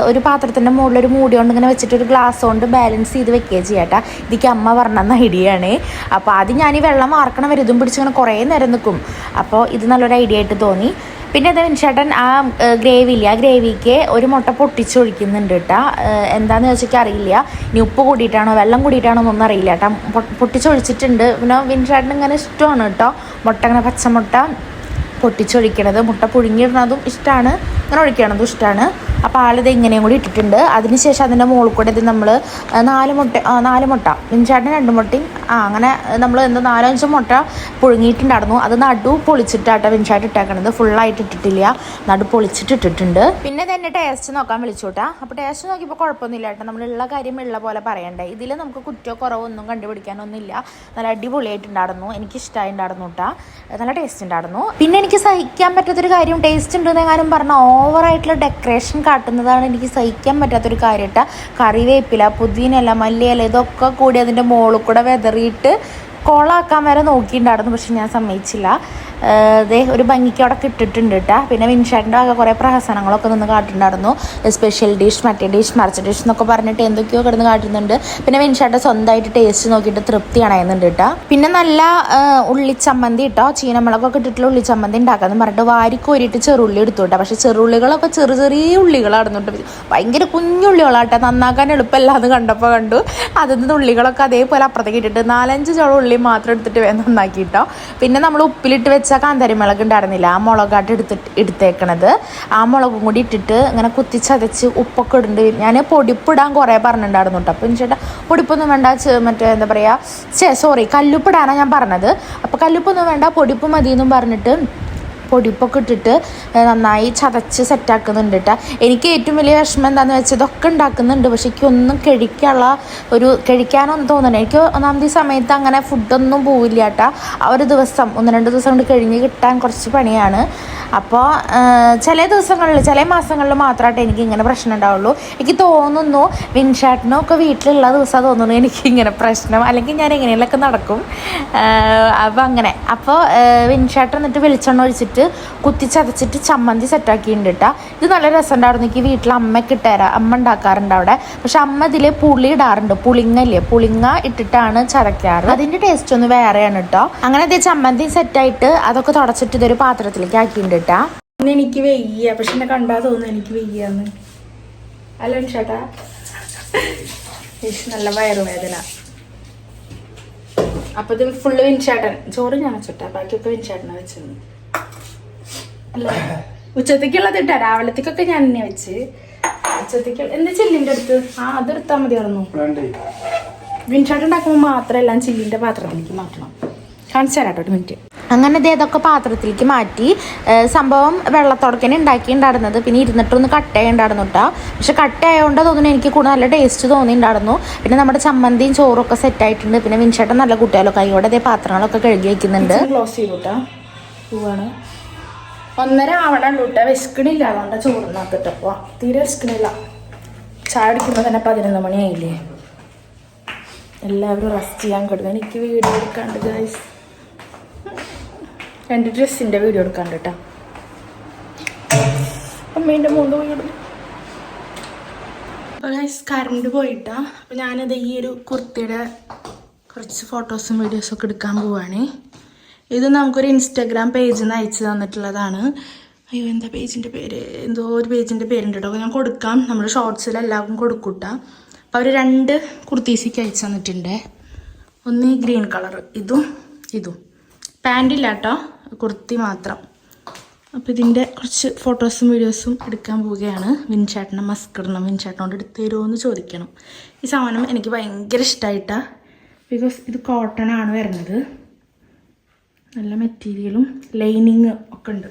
S2: ഒരു പാത്രത്തിൻ്റെ മുകളിൽ ഒരു മൂടി കൊണ്ട് ഇങ്ങനെ വെച്ചിട്ട് ഒരു ഗ്ലാസ് കൊണ്ട് ബാലൻസ് ചെയ്ത് വെക്കുകയും ചെയ്യാട്ടാ. ഇതിക്ക് അമ്മ പറഞ്ഞ ഐഡിയ ആണ്. അപ്പോൾ ആദ്യം ഞാൻ ഈ വെള്ളം വാർക്കണം വരെ ഇതും പിടിച്ചിങ്ങനെ കുറേ നേരം നിൽക്കും. അപ്പോൾ ഇത് നല്ലൊരു ഐഡിയ ആയിട്ട് തോന്നി. പിന്നെ അത് വിൻഷാട്ടൻ ആ ഗ്രേവിക്ക് ഒരു മുട്ട പൊട്ടിച്ചൊഴിക്കുന്നുണ്ട് കേട്ടോ. എന്താണെന്ന് ചോദിച്ചാൽ അറിയില്ല, ഇനി ഉപ്പ് കൂടിയിട്ടാണോ വെള്ളം കൂടിയിട്ടാണോ എന്നൊന്നും അറിയില്ല കേട്ടോ. പൊട്ടിച്ചൊഴിച്ചിട്ടുണ്ട്. പിന്നെ വിൻഷാട്ടൻ ഇങ്ങനെ ഇഷ്ടമാണ് കേട്ടോ മുട്ട, ഇങ്ങനെ പച്ചമുട്ട പൊട്ടിച്ചൊഴിക്കണത്. മുട്ട പുഴുങ്ങിയിടുന്നതും ഇഷ്ടമാണ്, അങ്ങനെ ഒഴിക്കണതും ഇഷ്ടമാണ്. അപ്പോൾ ആളിത് ഇങ്ങനെയും കൂടി ഇട്ടിട്ടുണ്ട്. അതിനുശേഷം അതിൻ്റെ മുകളിൽ കൂടെ ഇത് നമ്മൾ 4 മുട്ട വിൻചാട്ടിന് 2 മുട്ടയും അങ്ങനെ നമ്മൾ 4-5 മുട്ട പുഴുങ്ങിയിട്ടുണ്ടായിരുന്നു. അത് നടു പൊളിച്ചിട്ടാട്ടോ വിൻചാട്ട് ഇട്ടേക്കണത്, ഫുള്ളായിട്ട് ഇട്ടിട്ടില്ല, നടു പൊളിച്ചിട്ടിട്ടുണ്ട്. പിന്നെ തന്നെ ടേസ്റ്റ് നോക്കാൻ വിളിച്ചോട്ടാ. അപ്പോൾ ടേസ്റ്റ് നോക്കിയപ്പോൾ കുഴപ്പമൊന്നുമില്ല കേട്ടോ. നമ്മളുള്ള കാര്യം ഉള്ള പോലെ പറയണ്ടേ. ഇതിൽ നമുക്ക് കുറ്റോ കുറവൊന്നും കണ്ടുപിടിക്കാനൊന്നുമില്ല. നല്ല അടിപൊളിയായിട്ടുണ്ടായിരുന്നു, എനിക്ക് ഇഷ്ടമായിട്ടുണ്ടായിരുന്നു കേട്ടോ. നല്ല ടേസ്റ്റ് ഉണ്ടായിരുന്നു. പിന്നെ എനിക്ക് സഹിക്കാൻ പറ്റാത്തൊരു കാര്യം, ടേസ്റ്റ് ഉണ്ടെന്നെങ്ങാനും പറഞ്ഞാൽ ഓവറായിട്ടുള്ള ഡെക്കറേഷൻ കാട്ടുന്നതാണ് എനിക്ക് സഹിക്കാൻ പറ്റാത്തൊരു കാര്യം കേട്ടോ. കറിവേപ്പില, പുതിനയില, മല്ലിയില ഇതൊക്കെ കൂടി അതിൻ്റെ മുകളിൽ കൂടെ വെതറിയിട്ട് കോളാക്കാൻ വരെ നോക്കിയിട്ടുണ്ടായിരുന്നു. പക്ഷെ ഞാൻ സമ്മതിച്ചില്ല. ഒരു ഭംഗിക്ക് അവിടെ കിട്ടിയിട്ടുണ്ട് കേട്ടോ. പിന്നെ വിൻഷാട്ടിൻ്റെ ആകെ കുറേ പ്രഹസനങ്ങളൊക്കെ നിന്ന് കാട്ടുന്നുണ്ടായിരുന്നു. സ്പെഷ്യൽ ഡിഷ്, മറ്റേ ഡിഷ്, മറിച്ച ഡിഷ് എന്നൊക്കെ പറഞ്ഞിട്ട് എന്തൊക്കെയോ കിടന്ന് കാട്ടുന്നുണ്ട്. പിന്നെ വിൻഷാട്ട് സ്വന്തമായിട്ട് ടേസ്റ്റ് നോക്കിയിട്ട് തൃപ്തി അണയുന്നുണ്ട് കേട്ടോ. പിന്നെ നല്ല ഉള്ളിച്ചമ്മന്തി കേട്ടോ, ചീനമുളകൊക്കെ ഇട്ടിട്ടുള്ള ഉള്ളിച്ചമ്മന്തി ഉണ്ടാക്കാമെന്ന് പറഞ്ഞിട്ട് വാരിക്കോരിയിട്ട് ചെറുള്ളി എടുത്തു കേട്ടോ. പക്ഷേ ചെറുള്ളികളൊക്കെ ചെറിയ ഉള്ളികളായിരുന്നു കേട്ടോ, ഭയങ്കര കുഞ്ഞുള്ളികളാട്ടോ. നന്നാക്കാൻ എളുപ്പമല്ലാന്ന് കണ്ടപ്പോൾ കണ്ടു. അതിൽ ഉള്ളികളൊക്കെ അതേപോലെ അപ്പുറത്തേക്ക് ഇട്ടിട്ട് 4-5 ചോള ഉള്ളി മാത്രം എടുത്തിട്ട് വേഗം നന്നാക്കി കേട്ടോ. പിന്നെ നമ്മൾ ഉപ്പിലിട്ട് വെച്ച കാന്താരി മുളക് ഉണ്ടായിരുന്നില്ല, ആ മുളകാട്ട് എടുത്തേക്കണത്. ആ മുളകും കൂടി ഇട്ടിട്ട് ഇങ്ങനെ കുത്തിച്ചതച്ച് ഉപ്പൊക്കെ ഇടുന്നുണ്ട്. ഞാൻ പൊടിപ്പിടാൻ കുറേ പറഞ്ഞിട്ടുണ്ടായിരുന്നു കേട്ടോ. അപ്പോൾ ചേട്ടാ പൊടിപ്പൊന്നും വേണ്ട, മറ്റേ എന്താ പറയുക, കല്ലുപ്പിടാനാണ് ഞാൻ പറഞ്ഞത്. അപ്പോൾ കല്ലുപ്പൊന്നും വേണ്ട, പൊടിപ്പ് മതി എന്നും പറഞ്ഞിട്ട് പൊടിപ്പൊക്കെ ഇട്ടിട്ട് നന്നായി ചതച്ച് സെറ്റാക്കുന്നുണ്ട് കേട്ടോ. എനിക്ക് ഏറ്റവും വലിയ വിഷമം എന്താണെന്ന് വെച്ചാൽ ഇതൊക്കെ ഉണ്ടാക്കുന്നുണ്ട്, പക്ഷെ എനിക്കൊന്നും കഴിക്കാനൊന്നും തോന്നുന്നില്ല. എനിക്ക് ഒന്നാമത് ഈ സമയത്ത് അങ്ങനെ ഫുഡൊന്നും പോവില്ല കേട്ടോ. ആ ഒരു ദിവസം 1-2 ദിവസം കൊണ്ട് കഴിഞ്ഞ് കിട്ടാൻ കുറച്ച് പണിയാണ്. അപ്പോൾ ചില മാസങ്ങളിൽ മാത്രമായിട്ട് എനിക്ക് ഇങ്ങനെ പ്രശ്നം ഉണ്ടാവുള്ളൂ. എനിക്ക് തോന്നുന്നു വിൻഷാട്ടിനൊക്കെ വീട്ടിലുള്ള ദിവസം തോന്നുന്നു എനിക്ക് ഇങ്ങനെ പ്രശ്നം, അല്ലെങ്കിൽ ഞാൻ എങ്ങനെയൊക്കെ നടക്കും. അപ്പോൾ അങ്ങനെ. അപ്പോൾ വിൻഷാട്ട് എന്നിട്ട് വെളിച്ചെണ്ണ ഒഴിച്ചിട്ട് വെച്ചിട്ട് കുത്തിച്ചതച്ചിട്ട് ചമ്മന്തി സെറ്റാക്കിയിട്ടുണ്ട് കേട്ടോ. ഇത് നല്ല രസമുണ്ടായിരുന്നു. എനിക്ക് വീട്ടിൽ അമ്മയ്ക്ക് ഇട്ടുതരാം, അമ്മ ഉണ്ടാക്കാറുണ്ട് അവിടെ. പക്ഷെ അമ്മ ഇതിൽ പുളി ഇടാറുണ്ട്, പുളിങ്ങല്ലേ, പുളിങ്ങ ഇട്ടിട്ടാണ് ചതയ്ക്കാറ്. അതിൻ്റെ ടേസ്റ്റ് ഒന്ന് വേറെയാണ് കേട്ടോ. അങ്ങനെ ഇത് ചമ്മന്തി സെറ്റായിട്ട് അതൊക്കെ തുടച്ചിട്ട് ഇതൊരു പാത്രത്തിലേക്ക് ആക്കിയിട്ടുണ്ട് കേട്ടോ.
S1: എനിക്ക് വെയ്യ, പക്ഷെ എന്നെ കണ്ടാ തോന്നുന്നു എനിക്ക് വെയ്യാന്ന്. അല്ല ചേട്ടാ, നല്ല വയറുവേദന. അപ്പൊ ഇത് ഫുള്ള് വിൻചേട്ടൻ ചോറ് ഞാൻ വെച്ചിട്ടാ, ബാക്കിയൊക്കെ വിൻചേട്ടനാ വെച്ചത്. അല്ല ഉച്ചത്തേക്കുള്ളത് ഇട്ടാ, രാവിലത്തേക്കൊക്കെ ഞാൻ തന്നെ വെച്ച്. ഉച്ചത്തേക്ക് എന്താ ചില്ലിന്റെ അടുത്ത് അതെടുത്താൽ മതിയായിരുന്നു. വിൻചേട്ടൻ ഉണ്ടാക്കുമ്പോൾ മാത്രം എല്ലാം ചില്ലിന്റെ പാത്രത്തിലേക്ക് മാറ്റണം. കാണിച്ചു തരാട്ടോ ഒരു മിനിറ്റ്.
S2: അങ്ങനെ ഇതൊക്കെ പാത്രത്തിലേക്ക് മാറ്റി. സംഭവം വെള്ളത്തോടക്കനെ ഉണ്ടാക്കിയിട്ടുണ്ടായിരുന്നത്, പിന്നെ ഇരുന്നിട്ടൊന്ന് കട്ടയുണ്ടായിരുന്നു കേട്ടോ. പക്ഷെ കട്ടയായതുകൊണ്ട് തോന്നുന്നു എനിക്ക് കൂടുതൽ നല്ല ടേസ്റ്റ് തോന്നിയിട്ടുണ്ടായിരുന്നു. പിന്നെ നമ്മുടെ ചമ്മന്തിയും ചോറും ഒക്കെ സെറ്റായിട്ടുണ്ട്. പിന്നെ വിൻചേട്ടൻ നല്ല കുട്ടിയാലോ കൈയോടെ അതേ പാത്രങ്ങളൊക്കെ കഴുകി വയ്ക്കുന്നുണ്ട്.
S1: ക്ലോസ് ചെയ്തുട്ടാ പോവാണ്. 1:30 ആവണുള്ളൂ കേട്ടോ. വിശക്കണില്ല, അതുകൊണ്ട് ചോറുന്നാക്കിട്ടപ്പോ തീരെ വിശക്കണില്ല. ചായ അടിക്കുമ്പോൾ തന്നെ 11 മണിയായില്ലേ. എല്ലാവരും റെസ്റ്റ് ചെയ്യാൻ കിടന്നു. എനിക്ക് വീഡിയോ എടുക്കാണ്ട് ഗൈസ്, 2 ഡ്രസ്സിൻ്റെ വീഡിയോ എടുക്കാണ്ട് കേട്ടോ. അമ്മേൻ്റെ മുമ്പ് വീട്. അപ്പോൾ ഗൈസ് കറണ്ട് പോയിട്ടാ. അപ്പോൾ ഞാനത് ഈ ഒരു കുർത്തിയുടെ കുറച്ച് ഫോട്ടോസും വീഡിയോസൊക്കെ എടുക്കാൻ പോവാണ്. ഇത് നമുക്കൊരു ഇൻസ്റ്റാഗ്രാം പേജിൽ നിന്ന് അയച്ചു തന്നിട്ടുള്ളതാണ്. അയ്യോ എന്താ പേജിൻ്റെ പേര്, എന്തോ ഒരു പേജിൻ്റെ പേരുണ്ട് കേട്ടോ. ഞാൻ കൊടുക്കാം, നമ്മുടെ ഷോർട്സിൽ എല്ലാവർക്കും കൊടുക്കൂട്ടാ. അപ്പോൾ അവർ 2 കുർത്തീസിക്ക് അയച്ചു തന്നിട്ടുണ്ട്. ഒന്ന് ഈ ഗ്രീൻ കളർ, ഇതും പാൻറ്റില്ല കേട്ടോ, കുർത്തി മാത്രം. അപ്പോൾ ഇതിൻ്റെ കുറച്ച് ഫോട്ടോസും വീഡിയോസും എടുക്കാൻ പോവുകയാണ്. വിൻചേട്ടനെ മസ്ക് ഇടണം, വിൻചേട്ടനോട് എടുത്ത് തരുമോ എന്ന് ചോദിക്കണം. ഈ സാധനം എനിക്ക് ഭയങ്കര ഇഷ്ടമായിട്ടാണ്. ബിക്കോസ് ഇത് കോട്ടൺ ആണ് വരുന്നത്, നല്ല മെറ്റീരിയലും ലൈനിങ് ഒക്കെ ഉണ്ട്.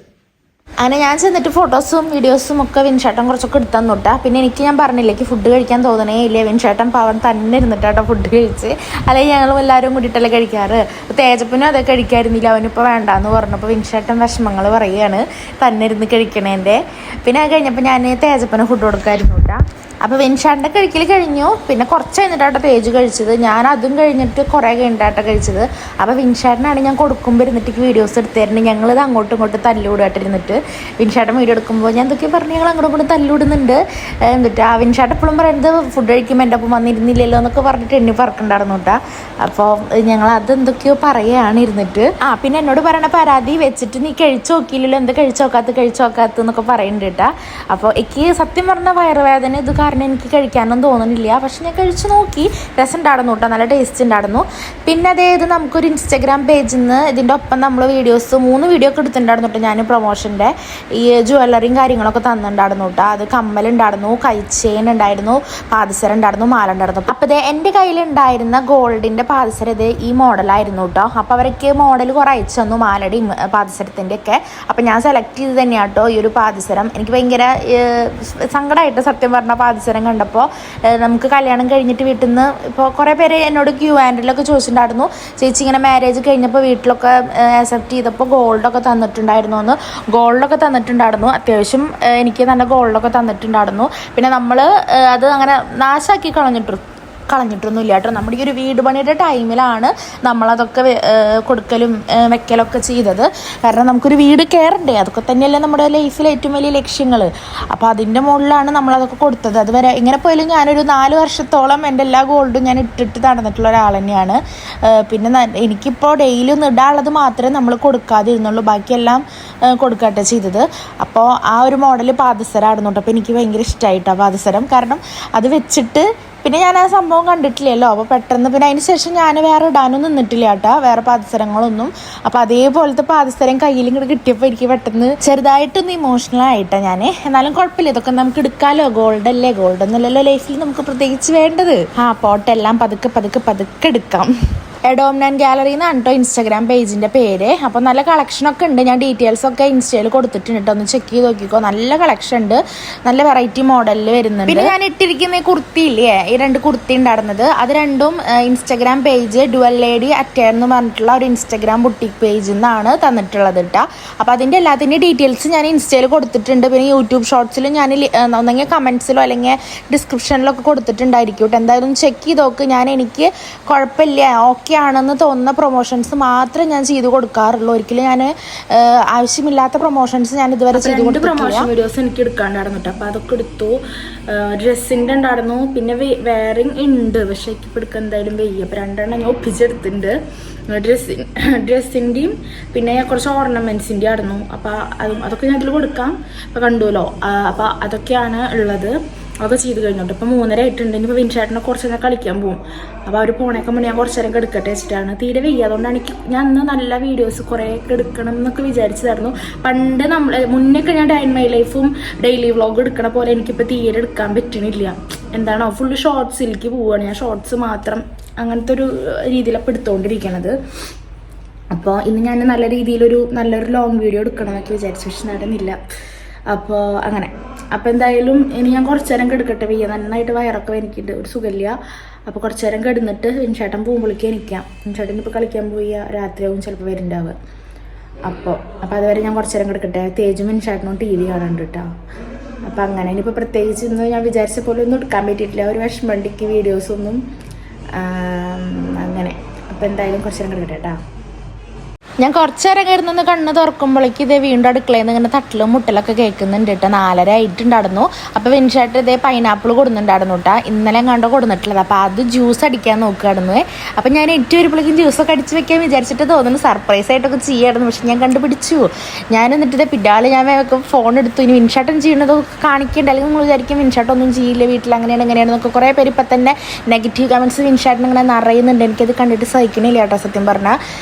S2: അങ്ങനെ ഞാൻ ചെന്നിട്ട് ഫോട്ടോസും വീഡിയോസും ഒക്കെ വിൻചേട്ടൻ കുറച്ചൊക്കെ എടുത്താൽ തൊട്ടാ. പിന്നെ എനിക്ക് ഞാൻ പറഞ്ഞില്ലേക്ക് ഫുഡ് കഴിക്കാൻ തോന്നണേ ഇല്ലേ. വിൻചേട്ടൻ പവൻ തന്നെ ഇരുന്നിട്ടാട്ടോ ഫുഡ് കഴിച്ച്. അല്ലെങ്കിൽ ഞങ്ങളും എല്ലാവരും കൂടിയിട്ടല്ലേ കഴിക്കാറ്. തേജപ്പനും അതൊക്കെ കഴിക്കായിരുന്നില്ല, അവനിപ്പോൾ വേണ്ടാന്ന് പറഞ്ഞപ്പോൾ വിൻചേട്ടൻ വിഷമങ്ങൾ പറയുകയാണ് തന്നെ ഇരുന്ന് കഴിക്കണേൻ്റെ. പിന്നെ അത് കഴിഞ്ഞപ്പോൾ ഞാൻ തേജപ്പന് ഫുഡ് കൊടുക്കായിരുന്നു കേട്ടാ. അപ്പോൾ വിൻചേട്ടൻ്റെ കഴിക്കൽ കഴിഞ്ഞു. പിന്നെ കുറച്ച് കഴിഞ്ഞിട്ടാട്ടോ തേജ് കഴിച്ചത്. ഞാൻ അതും കഴിഞ്ഞിട്ട് കുറേ കഴിഞ്ഞിട്ടാട്ടോ കഴിച്ചത്. അപ്പോൾ വിൻചേട്ടനാണ് ഞാൻ കൊടുക്കുമ്പോൾ ഇരുന്നിട്ട് വീഡിയോസ് എടുത്തായിരുന്നു. ഞങ്ങളിത് അങ്ങോട്ടും ഇങ്ങോട്ടും തല്ലുകൂടായിട്ടിരുന്നിട്ട് വിൻചേട്ടൻ വീഡിയോ എടുക്കുമ്പോൾ ഞാൻ എന്തൊക്കെ പറഞ്ഞ് ഞങ്ങൾ അങ്ങോട്ടും ഇങ്ങോട്ടും തല്ലുവിടുന്നുണ്ട്. എന്നിട്ട് ആ വിൻചേട്ടൻ എപ്പോഴും പറയുന്നത് ഫുഡ് കഴിക്കുമ്പോൾ എൻ്റെ ഒപ്പം വന്നിരുന്നില്ലല്ലോ എന്നൊക്കെ പറഞ്ഞിട്ട് എണ്ണി പറക്കുണ്ടായിരുന്നു കേട്ടോ. അപ്പോൾ ഞങ്ങൾ അതെന്തൊക്കെയോ പറയുകയാണ് ഇരുന്നിട്ട്. പിന്നെ എന്നോട് പറയണ പരാതി വെച്ചിട്ട് നീ കഴിച്ചു നോക്കിയില്ലല്ലോ, എന്താ കഴിച്ചു നോക്കാത്ത എന്നൊക്കെ പറയുന്നുണ്ട് കേട്ടോ. അപ്പോൾ എനിക്ക് സത്യം പറഞ്ഞ വയറുവേദന ഇത് കാരണം എനിക്ക് കഴിക്കാനൊന്നും തോന്നുന്നില്ല. പക്ഷെ ഞാൻ കഴിച്ചു നോക്കി, രസം ഉണ്ടായിരുന്നു കേട്ടോ, നല്ല ടേസ്റ്റ് ഉണ്ടായിരുന്നു. പിന്നെ അതായത് നമുക്കൊരു ഇൻസ്റ്റാഗ്രാം പേജിൽ നിന്ന് ഇതിൻ്റെ ഒപ്പം നമ്മൾ 3 വീഡിയോ ഒക്കെ എടുത്തിട്ടുണ്ടായിരുന്നു കേട്ടോ. ഞാൻ പ്രൊമോഷൻ്റെ ഈ ജ്വല്ലറിയും കാര്യങ്ങളൊക്കെ തന്നിട്ടുണ്ടായിരുന്നു കേട്ടോ. അത് കമ്മലുണ്ടായിരുന്നു, കൈച്ചെയിൻ ഉണ്ടായിരുന്നു, പാദസരം ഉണ്ടായിരുന്നു, മാല ഉണ്ടായിരുന്നു. അപ്പോൾ ഇത് എൻ്റെ കയ്യിലുണ്ടായിരുന്ന ഗോൾഡിൻ്റെ പാദസരം ഇത് ഈ മോഡലായിരുന്നു കേട്ടോ. അപ്പോൾ അവരൊക്കെ മോഡൽ കുറേ അയച്ചു തന്നു, മാലയുടെയും പാദസരത്തിൻ്റെ ഒക്കെ. അപ്പോൾ ഞാൻ സെലക്ട് ചെയ്ത് തന്നെയാണ് കേട്ടോ ഈ ഒരു പാദസരം. എനിക്ക് ഭയങ്കര സങ്കടമായിട്ട് സത്യം പറഞ്ഞ പാദസരം കണ്ടപ്പോൾ. നമുക്ക് കല്യാണം കഴിഞ്ഞിട്ട് വീട്ടിൽ നിന്ന് ഇപ്പോൾ കുറേ പേര് എന്നോട് Q&Aയിലൊക്കെ ചോദിച്ചിട്ടുണ്ടായിരുന്നു, ചേച്ചി ഇങ്ങനെ മാരേജ് കഴിഞ്ഞപ്പോൾ വീട്ടിലൊക്കെ അക്സെപ്റ്റ് ചെയ്തപ്പോൾ ഗോൾഡൊക്കെ തന്നിട്ടുണ്ടായിരുന്നു എന്ന്. ഗോൾഡൊക്കെ തന്നിട്ടുണ്ടായിരുന്നു, അത്യാവശ്യം എനിക്ക് നല്ല ഗോൾഡൊക്കെ തന്നിട്ടുണ്ടായിരുന്നു. പിന്നെ നമ്മൾ അത് അങ്ങനെ നാശാക്കി കളഞ്ഞിട്ടൊന്നുമില്ല കേട്ടോ. നമ്മുടെ ഈ ഒരു വീട് പണിയുടെ ടൈമിലാണ് നമ്മളതൊക്കെ കൊടുക്കലും വെക്കലൊക്കെ ചെയ്തത്. കാരണം നമുക്കൊരു വീട് കയറണ്ടേ, അതൊക്കെ തന്നെയല്ലേ നമ്മുടെ ലൈഫിലെ ഏറ്റവും വലിയ ലക്ഷ്യങ്ങൾ. അപ്പോൾ അതിൻ്റെ മുകളിലാണ് നമ്മളതൊക്കെ കൊടുത്തത്. അതുവരെ ഇങ്ങനെ പോയാലും ഞാനൊരു 4 വർഷത്തോളം എൻ്റെ എല്ലാ ഗോൾഡും ഞാൻ ഇട്ടിട്ട് നടന്നിട്ടുള്ള ഒരാൾ തന്നെയാണ്. പിന്നെ എനിക്കിപ്പോൾ ഡെയിലി ഒന്ന് ഇടാനുള്ളത് മാത്രമേ നമ്മൾ കൊടുക്കാതിരുന്നുള്ളൂ, ബാക്കിയെല്ലാം കൊടുക്കട്ടെ ചെയ്തത്. അപ്പോൾ ആ ഒരു മോഡൽ പാദസരമായിരുന്നു കേട്ടോ. അപ്പോൾ എനിക്ക് ഭയങ്കര ഇഷ്ടമായിട്ടാണ് പാദസരം. കാരണം അത് വെച്ചിട്ട് പിന്നെ ഞാൻ ആ സംഭവം കണ്ടിട്ടില്ലല്ലോ. അപ്പോൾ പെട്ടെന്ന് പിന്നെ അതിന് ശേഷം ഞാൻ വേറെ ഇടാനൊന്നും നിന്നിട്ടില്ല കേട്ടോ, വേറെ പാദസരങ്ങളൊന്നും. അപ്പോൾ അതേപോലത്തെ പാദസരം കയ്യിൽ ഇങ്ങോട്ട് കിട്ടിയപ്പോൾ എനിക്ക് പെട്ടെന്ന് ചെറുതായിട്ടൊന്ന് ഇമോഷണൽ ആയിട്ടാണ് ഞാൻ. എന്നാലും കുഴപ്പമില്ല, ഇതൊക്കെ നമുക്ക് എടുക്കാമല്ലോ, ഗോൾഡ് അല്ലേ, ഗോൾഡ് ഒന്നുമല്ലല്ലോ ലൈഫിൽ നമുക്ക് പ്രത്യേകിച്ച് വേണ്ടത്. പോട്ടെല്ലാം പതുക്കെ എടുക്കാം. എഡോംനാൻ ഗാലറി എന്നാണ് കേട്ടോ ഇൻസ്റ്റാഗ്രാം പേജിൻ്റെ പേര്. അപ്പോൾ നല്ല കളക്ഷനൊക്കെ ഉണ്ട്. ഞാൻ ഡീറ്റെയിൽസൊക്കെ ഇൻസ്റ്റയിൽ കൊടുത്തിട്ടുണ്ട് കേട്ടോ, ഒന്ന് ചെക്ക് ചെയ്ത് നോക്കിക്കോ. നല്ല കളക്ഷൻ ഉണ്ട്, നല്ല വെറൈറ്റി മോഡലിൽ വരുന്നുണ്ട്. പിന്നെ ഞാൻ ഇട്ടിരിക്കുന്ന ഈ കുർത്തി ഇല്ലേ, ഈ 2 കുർത്തി ഉണ്ടായിരുന്നത്, അത് രണ്ടും Instagram page dual lady attire എന്ന് പറഞ്ഞിട്ടുള്ള ഒരു ഇൻസ്റ്റാഗ്രാം ബുട്ടിക് പേജിൽ നിന്നാണ് തന്നിട്ടുള്ളത് കേട്ടോ. അപ്പോൾ അതിൻ്റെ എല്ലാത്തിൻ്റെ ഡീറ്റെയിൽസ് ഞാൻ ഇൻസ്റ്റയിൽ കൊടുത്തിട്ടുണ്ട്. പിന്നെ യൂട്യൂബ് ഷോർട്സിലും ഞാൻ ഒന്നെങ്കിൽ കമൻസിലോ അല്ലെങ്കിൽ ഡിസ്ക്രിപ്ഷനിലൊക്കെ കൊടുത്തിട്ടുണ്ടായിരിക്കും കേട്ടോ. എന്തായാലും ചെക്ക് ചെയ്ത് നോക്ക്. എനിക്ക് കുഴപ്പമില്ല, ഓക്കെ ഓക്കെ ആണെന്ന് തോന്നുന്ന പ്രൊമോഷൻസ് മാത്രമേ ഞാൻ ചെയ്ത് കൊടുക്കാറുള്ളൂ. ഒരിക്കലും ഞാൻ ആവശ്യമില്ലാത്ത പ്രൊമോഷൻസ് ഞാൻ ഇതുവരെ ചെയ്ത് കൊടുത്തിട്ടില്ല.
S1: പ്രൊമോഷൻ വീഡിയോസ് എനിക്ക് എടുക്കാണ്ടായിരുന്നു കേട്ടോ. അപ്പോൾ അതൊക്കെ എടുത്തു. ഡ്രസ്സിൻ്റെ ഉണ്ടായിരുന്നു, പിന്നെ വെയറിങ് ഉണ്ട്, പക്ഷേ എനിക്കിപ്പോൾ എടുക്കാൻ എന്തായാലും വയ്യ. അപ്പോൾ 2 എണ്ണം ഞാൻ ഒപ്പിച്ചെടുത്തിട്ടുണ്ട്. ഡ്രസ്സിൻ്റെയും പിന്നെ കുറച്ച് ഓർണമെൻറ്റ്സിൻ്റെ ആയിരുന്നു. അപ്പോൾ അതൊക്കെ ഞാൻ ഇതിൽ കൊടുക്കാം. അപ്പോൾ കണ്ടുവല്ലോ. അപ്പോൾ അതൊക്കെയാണ് ഉള്ളത്. അതൊക്കെ ചെയ്ത് കഴിഞ്ഞോട്ട്. ഇപ്പോൾ 3:30 ആയിട്ടുണ്ട്. ഇനിയിപ്പോൾ വിൻഷാട്ടിനെ കുറച്ച് നേരം കളിക്കാൻ പോകും. അപ്പോൾ അവർ പോണേക്കാൻ മുന്നേ ഞാൻ കുറച്ച് നേരം എടുക്കട്ടെ വെച്ചിട്ടാണ്. തീരെ വയ്യ, അതുകൊണ്ടാണ് ഞാൻ അന്ന് നല്ല വീഡിയോസ് കുറേ എടുക്കണം എന്നൊക്കെ വിചാരിച്ചതായിരുന്നു. പണ്ട് മുന്നൊക്കെ ഞാൻ ഡേ ഇൻ മൈ ലൈഫും ഡെയിലി വ്ളോഗ് എടുക്കണ പോലെ എനിക്കിപ്പോൾ തീരെ എടുക്കാൻ പറ്റണില്ല. എന്താണോ ഫുള്ള് ഷോർട്സിലേക്ക് പോവുകയാണ് ഞാൻ. ഷോർട്സ് മാത്രം അങ്ങനത്തെ ഒരു രീതിയിലപ്പോൾ എടുത്തുകൊണ്ടിരിക്കണത്. അപ്പോൾ ഇന്ന് ഞാൻ നല്ലൊരു ലോങ് വീഡിയോ എടുക്കണമെന്നൊക്കെ വിചാരിച്ചു, പക്ഷെ നടന്നില്ല. അപ്പോൾ അങ്ങനെ. അപ്പോൾ എന്തായാലും ഇനി ഞാൻ കുറച്ച് നേരം കിടക്കട്ടെ. വയ്യ, നന്നായിട്ട് വയറൊക്കെ എനിക്കുണ്ട്, ഒരു സുഖമില്ല. അപ്പോൾ കുറച്ച് നേരം കിടന്നിട്ട് വിൻഷാട്ടൻ പോകുമ്പോഴേക്കും എനിക്കാം. വിൻഷാട്ടൻ ഇപ്പോൾ കളിക്കാൻ പോയി രാത്രിയാവും ചിലപ്പോൾ വരുന്നുണ്ടാവുക. അപ്പോൾ അതുവരെ ഞാൻ കുറച്ച് നേരം കിടക്കട്ടെ. തേജും വിൻഷാട്ടനും TV കാണുന്നുണ്ട് കേട്ടോ. അപ്പോൾ അങ്ങനെ ഇനിയിപ്പോൾ പ്രത്യേകിച്ച് ഇന്ന് ഞാൻ വിചാരിച്ച പോലെ ഒന്നും എടുക്കാൻ പറ്റിയിട്ടില്ല. ഒരു വിഷമണ്ടിക്ക് വീഡിയോസൊന്നും അങ്ങനെ. അപ്പോൾ എന്തായാലും കുറച്ച് നേരം കിടക്കട്ടെ കേട്ടോ.
S2: ഞാൻ കുറച്ച് നേരം കിടന്നൊന്ന് കണ്ണ് തുറക്കുമ്പോഴേക്ക് ഇതേ വീണ്ടും അടുക്കളയിൽ നിന്ന് ഇങ്ങനെ തട്ടിലും മുട്ടലൊക്കെ കേൾക്കുന്നുണ്ട് കേട്ടോ. 4:30 ആയിട്ടുണ്ടായിരുന്നു. അപ്പോൾ വിൻഷാട്ട് ഇതേ പൈനാപ്പിൾ കൊടുക്കുന്നുണ്ടായിരുന്നു കേട്ടോ. ഇന്നലെ കണ്ടോ കൊടുത്തിട്ടുള്ളത്. അപ്പോൾ അത് ജ്യൂസ് അടിക്കാൻ നോക്കുകയായിരുന്നു. അപ്പോൾ ഞാൻ ഏറ്റവും വരുമ്പോഴേക്കും ജ്യൂസൊക്കെ അടിച്ച് വെക്കാൻ വിചാരിച്ചിട്ട് തോന്നുന്നു സർപ്രൈസ് ആയിട്ടൊക്കെ ചെയ്യായിരുന്നു. പക്ഷെ ഞാൻ കണ്ടുപിടിച്ചു. ഞാൻ എന്നിട്ട് ഇതേ പിന്നാലെ ഞാൻ ഫോൺ എടുത്തു. ഇനി വിൻഷാട്ടൻ ചെയ്യണതൊക്കെ കാണിക്കേണ്ട, അല്ലെങ്കിൽ നമ്മൾ വിചാരിക്കും വിൻഷാട്ടൊന്നും ചെയ്യില്ല വീട്ടിൽ, അങ്ങനെയാണെന്നൊക്കെ കുറേ പേര് ഇപ്പം തന്നെ നെഗറ്റീവ് കമൻറ്റ്സ് വിൻഷാട്ടിന് ഇങ്ങനെ നിറയുന്നുണ്ട്. എനിക്കത് കണ്ടിട്ട് സഹിക്കണില്ല കേട്ടോ സത്യം പറഞ്ഞാൽ.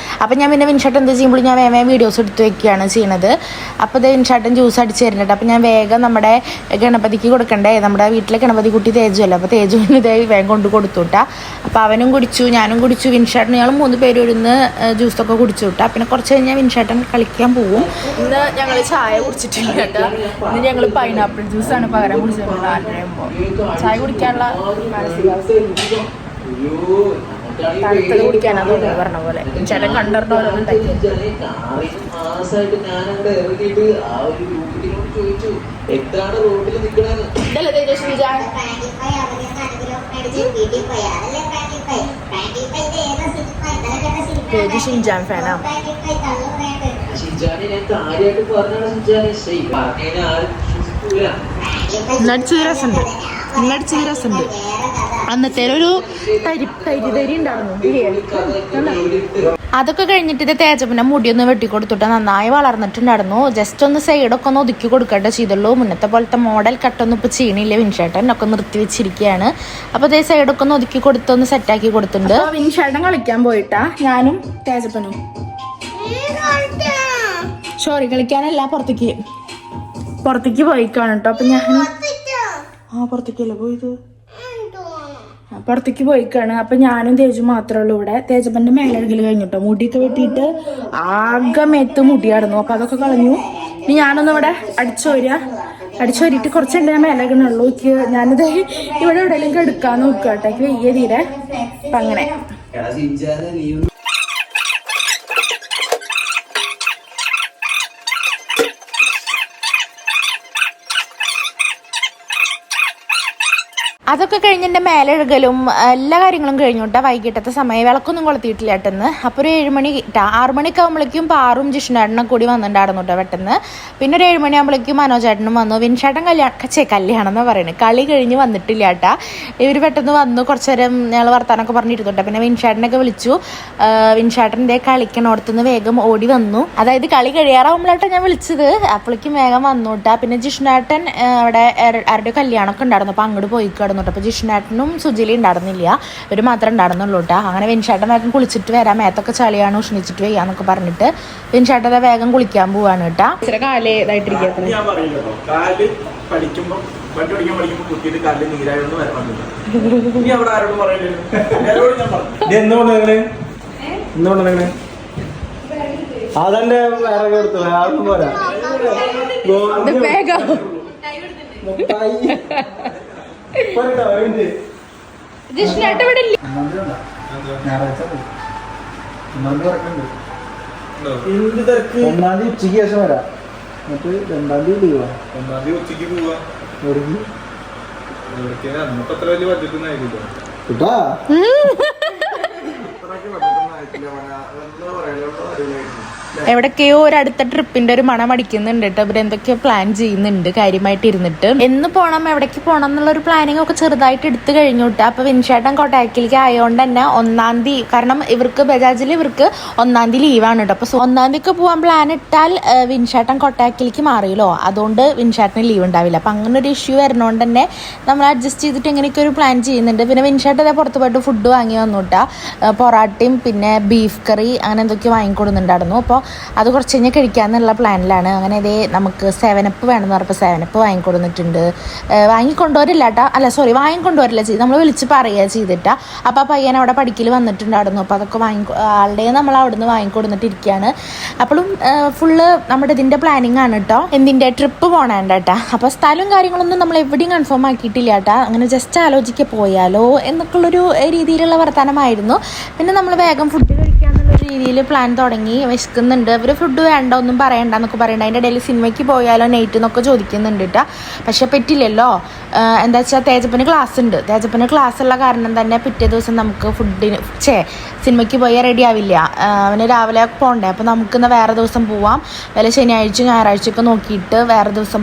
S2: അപ്പോൾ ഞാൻ പിന്നെ വിൻഷാട്ട് എന്ത് ചെയ്യുമ്പോൾ ഞാൻ വേഗം വീഡിയോസ് എടുത്ത് വെക്കുകയാണ് ചെയ്യുന്നത്. അപ്പോൾ ഇത് വിൻഷാട്ടൻ ജ്യൂസ് അടിച്ച് തരുന്നുണ്ട്. അപ്പോൾ ഞാൻ വേഗം നമ്മുടെ ഗണപതിക്ക് കൊടുക്കണ്ടേ, നമ്മുടെ വീട്ടിലെ ഗണപതി കുട്ടി തേജുവല്ലോ. അപ്പോൾ തേജുവിന് ഇതേ വേഗം കൊണ്ട് കൊടുത്തു വിട്ടാ. അപ്പോൾ അവനും കുടിച്ചു, ഞാനും കുടിച്ചു. വിൻഷാട്ടൻ ഞങ്ങൾ 3 പേര് ഇരുന്ന് ജ്യൂസൊക്കെ കുടിച്ചു വിട്ടാ. പിന്നെ കുറച്ച് കഴിഞ്ഞാൽ വിൻഷാട്ടൻ കളിക്കാൻ പോകും.
S1: ഇന്ന് ഞങ്ങൾ ചായ കുടിച്ചിട്ടില്ല കേട്ടോ. ഇന്ന് ഞങ്ങൾ പൈനാപ്പിൾ ജ്യൂസാണ് പകരം കുടിച്ചിട്ടുള്ളത്. 4:30 ചായ കുടിക്കാനുള്ള മാനസികാവസ്ഥ തണുത്തത് കുടിക്കാനാണ് തോന്നുന്നു പറഞ്ഞ പോലെ. ചില കണ്ടറിഞ്ഞോലൊന്നും ഇതല്ലേ തേജസ്വി ചായ. തേജ് ഷിൻജാൻ ഫാനാ. നടിച്ചത് രസമുണ്ട്. അന്നത്തെ ഒരു തരി ഉണ്ടായിരുന്നു.
S2: അതൊക്കെ കഴിഞ്ഞിട്ട് ഇത് തേജപ്പനെ മുടിയൊന്ന് വെട്ടിക്കൊടുത്തിട്ട് നന്നായി വളർന്നിട്ടുണ്ടായിരുന്നു. ജസ്റ്റ് ഒന്ന് സൈഡൊക്കെ ഒന്ന് ഒതുക്കി കൊടുക്കട്ടെ ചെയ്തുള്ളൂ. മുന്നത്തെ പോലത്തെ മോഡൽ കട്ടൊന്നും ഇപ്പോൾ ചെയ്യണില്ല. വിൻഷാട്ടൻ ഒക്കെ നിർത്തി വെച്ചിരിക്കുകയാണ്. അപ്പോൾ അതേ സൈഡൊക്കെ ഒന്ന് ഒതുക്കി കൊടുത്തൊന്ന് സെറ്റാക്കി കൊടുത്തിട്ടുണ്ട്.
S1: വിൻഷാട്ടൻ കളിക്കാൻ പോയിട്ടാ ഞാനും തേജപ്പനും. സോറി, കളിക്കാനല്ല, പുറത്തേക്ക് പോയിക്കാണ് കേട്ടോ. അപ്പം ഞാൻ പുറത്തേക്കല്ലേ പോയത്, പുറത്തേക്ക് പോയിക്കാണ്. അപ്പം ഞാനും തേജു മാത്രമേ ഉള്ളൂ ഇവിടെ. തേജപ്പൻ്റെ മേലഴുകൽ കഴിഞ്ഞിട്ടോ. മുടിയൊക്കെ വെട്ടിയിട്ട് ആകെ മേത്ത് മുടിയായിരുന്നു. അപ്പം അതൊക്കെ കളഞ്ഞു. ഇനി ഞാനൊന്നും ഇവിടെ അടിച്ചോരിയിട്ട് കുറച്ചല്ലേ ഞാൻ മേലകണുള്ളൂ. ഞാനിത് ഇവിടെ എവിടെയെങ്കിലും എടുക്കാൻ നോക്കുക കേട്ടോ. എനിക്ക് വയ്യ തീരെ. അപ്പം അങ്ങനെ
S2: അതൊക്കെ കഴിഞ്ഞ് എൻ്റെ മേലെഴുകലും എല്ലാ കാര്യങ്ങളും കഴിഞ്ഞു കേട്ടോ. വൈകിട്ടത്തെ സമയം വിളക്കൊന്നും കൊളുത്തിയിട്ടില്ല കേട്ടെന്ന്. അപ്പോൾ ഒരു 7 മണി 6 മണിയൊക്കെ ആകുമ്പോഴേക്കും പാറും ജിഷ്ണേട്ടനും കൂടി വന്നിട്ടുണ്ടായിരുന്നു കേട്ടോ പെട്ടെന്ന്. പിന്നെ ഒരു 7 മണിയാകുമ്പോഴേക്കും മനോജേട്ടനും വന്നു. വിൻഷാട്ടൻ കല്യാണം എന്നാണ് പറയുന്നത്. കളി കഴിഞ്ഞ് വന്നിട്ടില്ല കേട്ടാ. ഇവർ പെട്ടെന്ന് വന്നു. കുറച്ച് നേരം ഞങ്ങൾ വർത്താനൊക്കെ പറഞ്ഞിരുന്നു കേട്ടോ. പിന്നെ വിൻഷാട്ടനൊക്കെ വിളിച്ചു. വിൻഷാട്ടൻ്റെ കളിക്കണോടത്തുനിന്ന് വേഗം ഓടി വന്നു. അതായത് കളി കഴിയാറാവുമ്പോഴാട്ടോ ഞാൻ വിളിച്ചത്. അപ്പോഴേക്കും വേഗം വന്നു കേട്ടാ. പിന്നെ ജിഷ്ണേട്ടൻ അവിടെ ആരുടെ കല്യാണമൊക്കെ ഉണ്ടായിരുന്നു. അപ്പോൾ അങ്ങോട്ട് പോയി കിടന്നു. അപ്പോൾ ജിഷ്ണേട്ടനും സുജിലി ഉണ്ടായിരുന്നില്ല, ഇവർ മാത്രമേ ഉണ്ടായിരുന്നുള്ളൂ കേട്ടോ. അങ്ങനെ വിൻഷാട്ടൻ വേഗം കുളിച്ചിട്ട് വരാം, മേത്തൊക്കെ ചളിയാണ്, ഉഷ്ണിച്ചിട്ട് വയ്യാന്നൊക്കെ പറഞ്ഞിട്ട് വിൻഷാട്ടൻ വേഗം കുളിക്കാൻ പോവാണ് കേട്ടോ.
S1: ഇത്ര കാലേതായിട്ടിരിക്കും.
S3: അതന്നെ വേറെ കൊടുത്തു ആർക്കും പോരാ.
S1: ജിഷ്ണേട്ടൻ ഇവിടെ ഇല്ല.
S3: ഒന്നാം തീയതി ഉച്ചയ്ക്ക് ശേഷം വരാം. എന്നിട്ട് 2-ാം തീയതി ലീവാ.
S4: 1-ാം തീയതി ഉച്ചയ്ക്ക് പോവാ. നമുക്ക് അത്ര വലിയ ബഡ്ജറ്റ് ഒന്നും ആയിരിക്കില്ല.
S2: എവിടൊക്കെയോ ഒരു അടുത്ത ട്രിപ്പിന്റെ ഒരു മണം അടിക്കുന്നുണ്ട് കേട്ടോ. ഇവരെന്തൊക്കെയോ പ്ലാൻ ചെയ്യുന്നുണ്ട് കാര്യമായിട്ട് ഇരുന്നിട്ട്. എന്ന് പോകണം, എവിടേക്ക് പോകണം എന്നുള്ളൊരു പ്ലാനിങ് ഒക്കെ ചെറുതായിട്ട് എടുത്തു കഴിഞ്ഞു കേട്ടോ. അപ്പൊ വിൻഷേട്ടൻ കോട്ടാക്കിലേക്ക് ആയതുകൊണ്ട് തന്നെ 1-ാം തീയതി, കാരണം ഇവർക്ക് ബജാജിൽ ഇവർക്ക് 1-ാം തീയതി ലീവാണ് കേട്ടോ. അപ്പൊ 1-ാം തീയതിക്ക് പോകാൻ പ്ലാൻ ഇട്ടാൽ വിൻഷേട്ടൻ കോട്ടാക്കിലേക്ക് മാറിയല്ലോ, അതുകൊണ്ട് വിൻഷേട്ടന് ലീവ് ഉണ്ടാവില്ല. അപ്പൊ അങ്ങനെ ഒരു ഇഷ്യൂ വരുന്നതുകൊണ്ട് തന്നെ നമ്മൾ അഡ്ജസ്റ്റ് ചെയ്തിട്ട് എങ്ങനെയൊക്കെ ഒരു പ്ലാൻ ചെയ്യുന്നുണ്ട്. പിന്നെ വിൻഷേട്ടൻ പുറത്ത് പോയിട്ട് ഫുഡ് വാങ്ങി വന്നു കേട്ടോ. പൊറാട്ടയും പിന്നെ ബീഫ് കറി അങ്ങനെ എന്തൊക്കെയോ വാങ്ങിക്കൊടുന്നുണ്ടായിരുന്നു. അപ്പോൾ അത് കുറച്ച് കഴിഞ്ഞാൽ കഴിക്കാമെന്നുള്ള പ്ലാനിലാണ്. അങ്ങനെ ഇതേ നമുക്ക് 7up വേണമെന്ന് പറഞ്ഞപ്പോൾ 7up വാങ്ങിക്കൊടുന്നിട്ടുണ്ട്. വാങ്ങിക്കൊണ്ടുവരില്ല കേട്ടോ, അല്ല സോറി വാങ്ങിക്കൊണ്ടുവരില്ല ചെയ്ത്, നമ്മൾ വിളിച്ച് പറയുക ചെയ്തിട്ടാ. അപ്പോൾ ആ പയ്യൻ അവിടെ പഠിക്കൽ വന്നിട്ടുണ്ടായിരുന്നു. അപ്പോൾ അതൊക്കെ ആളുടെ നമ്മൾ അവിടുന്ന് വാങ്ങിക്കൊടുന്നിട്ടിരിക്കുകയാണ്. അപ്പോഴും ഫുള്ള് നമ്മുടെ ഇതിൻ്റെ പ്ലാനിങ് ആണ് കേട്ടോ, എന്തിൻ്റെ ട്രിപ്പ് പോകണേണ്ട കേട്ടോ. അപ്പോൾ സ്ഥലവും കാര്യങ്ങളൊന്നും നമ്മൾ എവിടെയും കൺഫേം ആക്കിയിട്ടില്ല കേട്ടോ. അങ്ങനെ ജസ്റ്റ് ആലോചിക്കുക പോയാലോ എന്നൊക്കെയുള്ളൊരു രീതിയിലുള്ള വർത്തമാനമായിരുന്നു. പിന്നെ നമ്മൾ വേഗം ഫുഡ് കഴിക്കാന്നുള്ളൊരു രീതിയിൽ പ്ലാൻ തുടങ്ങി. വിശക്കുന്നുണ്ട്, അവർ ഫുഡ് വേണ്ട ഒന്നും പറയണ്ട എന്നൊക്കെ പറയണ്ട. അതിൻ്റെ ഇടയിൽ സിനിമയ്ക്ക് പോയാലോ നൈറ്റ് എന്നൊക്കെ ചോദിക്കുന്നുണ്ട് കേട്ടോ. പക്ഷെ പറ്റില്ലല്ലോ, എന്താ വെച്ചാൽ തേജപ്പന് ക്ലാസ് ഉണ്ട്. തേജപ്പന് ക്ലാസ് ഉള്ള കാരണം തന്നെ പിറ്റേ ദിവസം നമുക്ക് സിനിമയ്ക്ക് പോയാൽ റെഡി ആവില്ല. അവന് രാവിലെ പോകണ്ടേ. അപ്പോൾ നമുക്കിന്ന് വേറെ ദിവസം പോവാം, വല്ല ശനിയാഴ്ച ഞായറാഴ്ചയൊക്കെ നോക്കിയിട്ട് വേറെ ദിവസം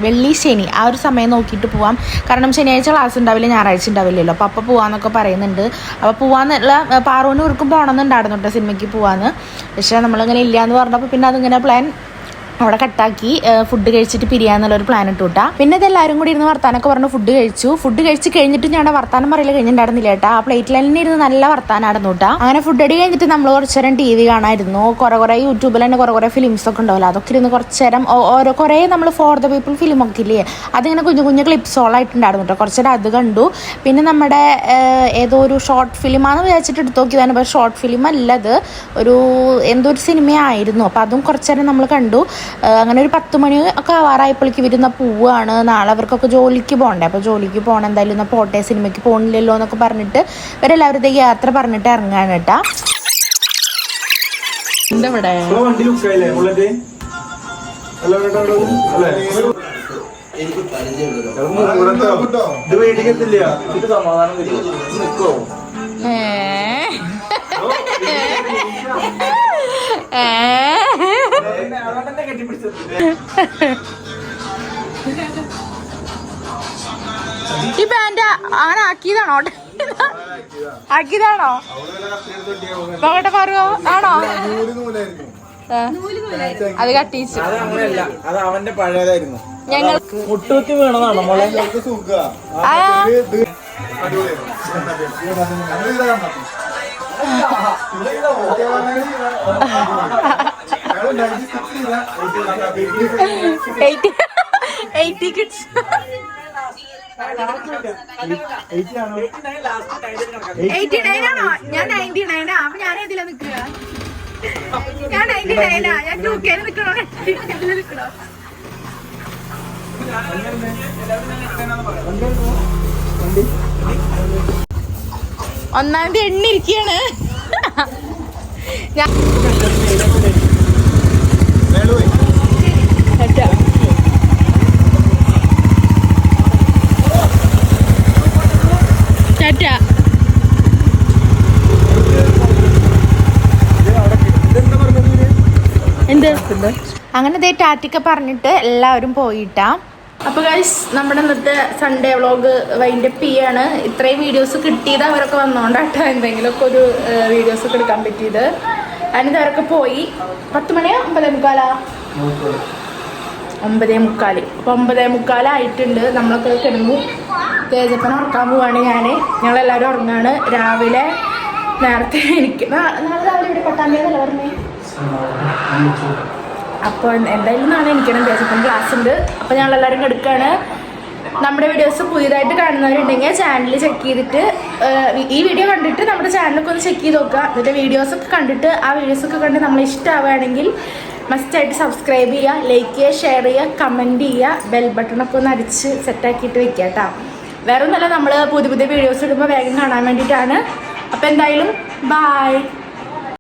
S2: വെള്ളി ശനി ആ ഒരു സമയം നോക്കിയിട്ട് പോവാം. കാരണം ശനിയാഴ്ച ക്ലാസ് ഉണ്ടാവില്ല, ഞായറാഴ്ച ഉണ്ടാവില്ലല്ലോ. അപ്പോൾ പോവാന്നൊക്കെ പറയുന്നുണ്ട്. അപ്പോൾ പോവാന്നുള്ള പാറൂന് ഇവർക്കും പോകണമെന്നുണ്ടായിരുന്നു കേട്ടോ സിനിമയ്ക്ക് പോവാന്ന്. പക്ഷേ നമ്മളിങ്ങനെ ഇല്ല എന്ന് പറഞ്ഞപ്പോൾ പിന്നെ അതിങ്ങനെ പ്ലാൻ അവിടെ കട്ടാക്കി ഫുഡ് കഴിച്ചിട്ട് പിരിയാന്നുള്ളൊരു പ്ലാൻ ഇട്ടു കേട്ടാ. പിന്നെ ഇതെല്ലാവരും കൂടി ഇരുന്ന് വർത്താനൊക്കെ പറഞ്ഞ് ഫുഡ് കഴിച്ച് കഴിഞ്ഞിട്ട് ഞാൻ വർത്താനം പറയല് കഴിഞ്ഞിട്ടുണ്ടായിരുന്നില്ല കേട്ടാ. ആ പ്ലേറ്റിൽ തന്നെ ഇരുന്ന് നല്ല വർത്താനായിരുന്നു കേട്ടാ. അങ്ങനെ ഫുഡ് അടി കഴിഞ്ഞിട്ട് നമ്മൾ കുറച്ച് നേരം TV കാണായിരുന്നു. കുറേ യൂട്യൂബിൽ തന്നെ കുറേ ഫിലിംസ് ഒക്കെ ഉണ്ടാവില്ല, അതൊക്കെ ഇരുന്ന് കുറച്ച് നേരം കുറേ നമ്മൾ ഫോർ ദ പീപ്പിൾ ഫിലിം ഒക്കെ ഇല്ലേ, അതിങ്ങനെ കുഞ്ഞു ക്ലിപ്സോളായിട്ടുണ്ടായിരുന്നു കേട്ടോ. കുറച്ച് നേരം അത് കണ്ടു. പിന്നെ നമ്മുടെ ഏതോ ഒരു ഷോർട്ട് ഫിലിമാണെന്ന് വിചാരിച്ചിട്ട് എടുത്ത് നോക്കിയതാണ്. പക്ഷേ ഷോർട്ട് ഫിലിം അല്ലത്, എന്തോ ഒരു സിനിമയായിരുന്നു. അപ്പോൾ അതും കുറച്ച് നേരം നമ്മൾ കണ്ടു. അങ്ങനെ ഒരു 10 മണി ഒക്കെ ആവാറായപ്പോഴേക്ക് വരുന്ന പോവാണ്. നാളെ അവർക്കൊക്കെ ജോലിക്ക് പോകണ്ടേ. അപ്പോൾ ജോലിക്ക് പോകണം, എന്തായാലും എന്നാൽ പോട്ടെ, സിനിമയ്ക്ക് പോകണില്ലല്ലോ എന്നൊക്കെ പറഞ്ഞിട്ട് ഇവരെല്ലാവരുടെ യാത്ര പറഞ്ഞിട്ട് ഇറങ്ങാണ് കേട്ടാ. എന്താ ഇവിടെ ഈ പാന്റ് അങ്ങനെ ആക്കിയതാണോ നോക്കട്ടെ പറയുമോ? ആണോ? അത് കട്ടിച്ചു.
S3: അത് അവന്റെ പഴയതായിരുന്നു.
S2: ഞങ്ങൾക്ക്
S3: മുട്ടൂത്തി വീണതാണോ മോളെ?
S2: കിഡ്സ് ആണോ? ഞാൻ 99 അപ്പൊ ഞാൻ ഏതിലാ നിക്കുക? ഞാൻ 99 ഞാൻ 2K നിക്കണോ? നിക്കണോ? 1-ാം തീയതി എണ്ണിരിക്കുകയാണ് ഞാൻ. എന്ത് അങ്ങനെ ദേ ടാറ്റൊക്കെ പറഞ്ഞിട്ട് എല്ലാവരും പോയിട്ടാ. അപ്പോൾ ഗൈസ് നമ്മുടെ ഇന്നത്തെ സൺഡേ വ്ളോഗ് വൈൻഡപ്പ് ചെയ്യാണ്. ഇത്രയും വീഡിയോസ് കിട്ടിയത് അവരൊക്കെ വന്നോണ്ടാട്ടോ എന്തെങ്കിലുമൊക്കെ ഒരു വീഡിയോസൊക്കെ എടുക്കാൻ പറ്റിയത്. അതിന് അവരൊക്കെ പോയി. 10 മണിയോ 9:45? 9:45. അപ്പോൾ 9:45 ആയിട്ടുണ്ട്. നമ്മളൊക്കെ കിടന്നു. തേജപ്പനെ ഉറക്കാൻ പോവാണ് ഞങ്ങളെല്ലാവരും ഉറങ്ങാണ്. രാവിലെ നേരത്തെ എനിക്ക് നാളെ രാവിലെ ഇവിടെ പട്ടാമ്പിയെന്നല്ല പറഞ്ഞേ. അപ്പോൾ എന്തായാലും നാളെ എനിക്കണം, തേജപ്പൻ ക്ലാസ് ഉണ്ട്. അപ്പോൾ ഞങ്ങളെല്ലാവരും കിടക്കുകയാണ്. നമ്മുടെ വീഡിയോസ് പുതിയതായിട്ട് കാണുന്നവരുണ്ടെങ്കിൽ ചാനൽ ചെക്ക് ചെയ്തിട്ട് ഈ വീഡിയോ കണ്ടിട്ട് നമ്മുടെ ചാനലൊക്കെ ഒന്ന് ചെക്ക് ചെയ്ത് നോക്കുക. എന്നിട്ട് വീഡിയോസൊക്കെ കണ്ടിട്ട് ആ വീഡിയോസൊക്കെ കണ്ട് നമ്മൾ ഇഷ്ടമാവുകയാണെങ്കിൽ മസ്റ്റായിട്ട് സബ്സ്ക്രൈബ് ചെയ്യുക, ലൈക്ക് ചെയ്യുക, ഷെയർ ചെയ്യുക, കമൻറ്റ് ചെയ്യുക, ബെൽ ബട്ടണൊക്കെ ഒന്ന് അടിച്ച് സെറ്റാക്കിയിട്ട് വെക്കുക കേട്ടോ. വേറെ ഒന്നുമല്ല, നമ്മൾ പുതിയ വീഡിയോസ് ഇടുമ്പോൾ വേഗം കാണാൻ വേണ്ടിയിട്ടാണ്. അപ്പോൾ എന്തായാലും ബൈ.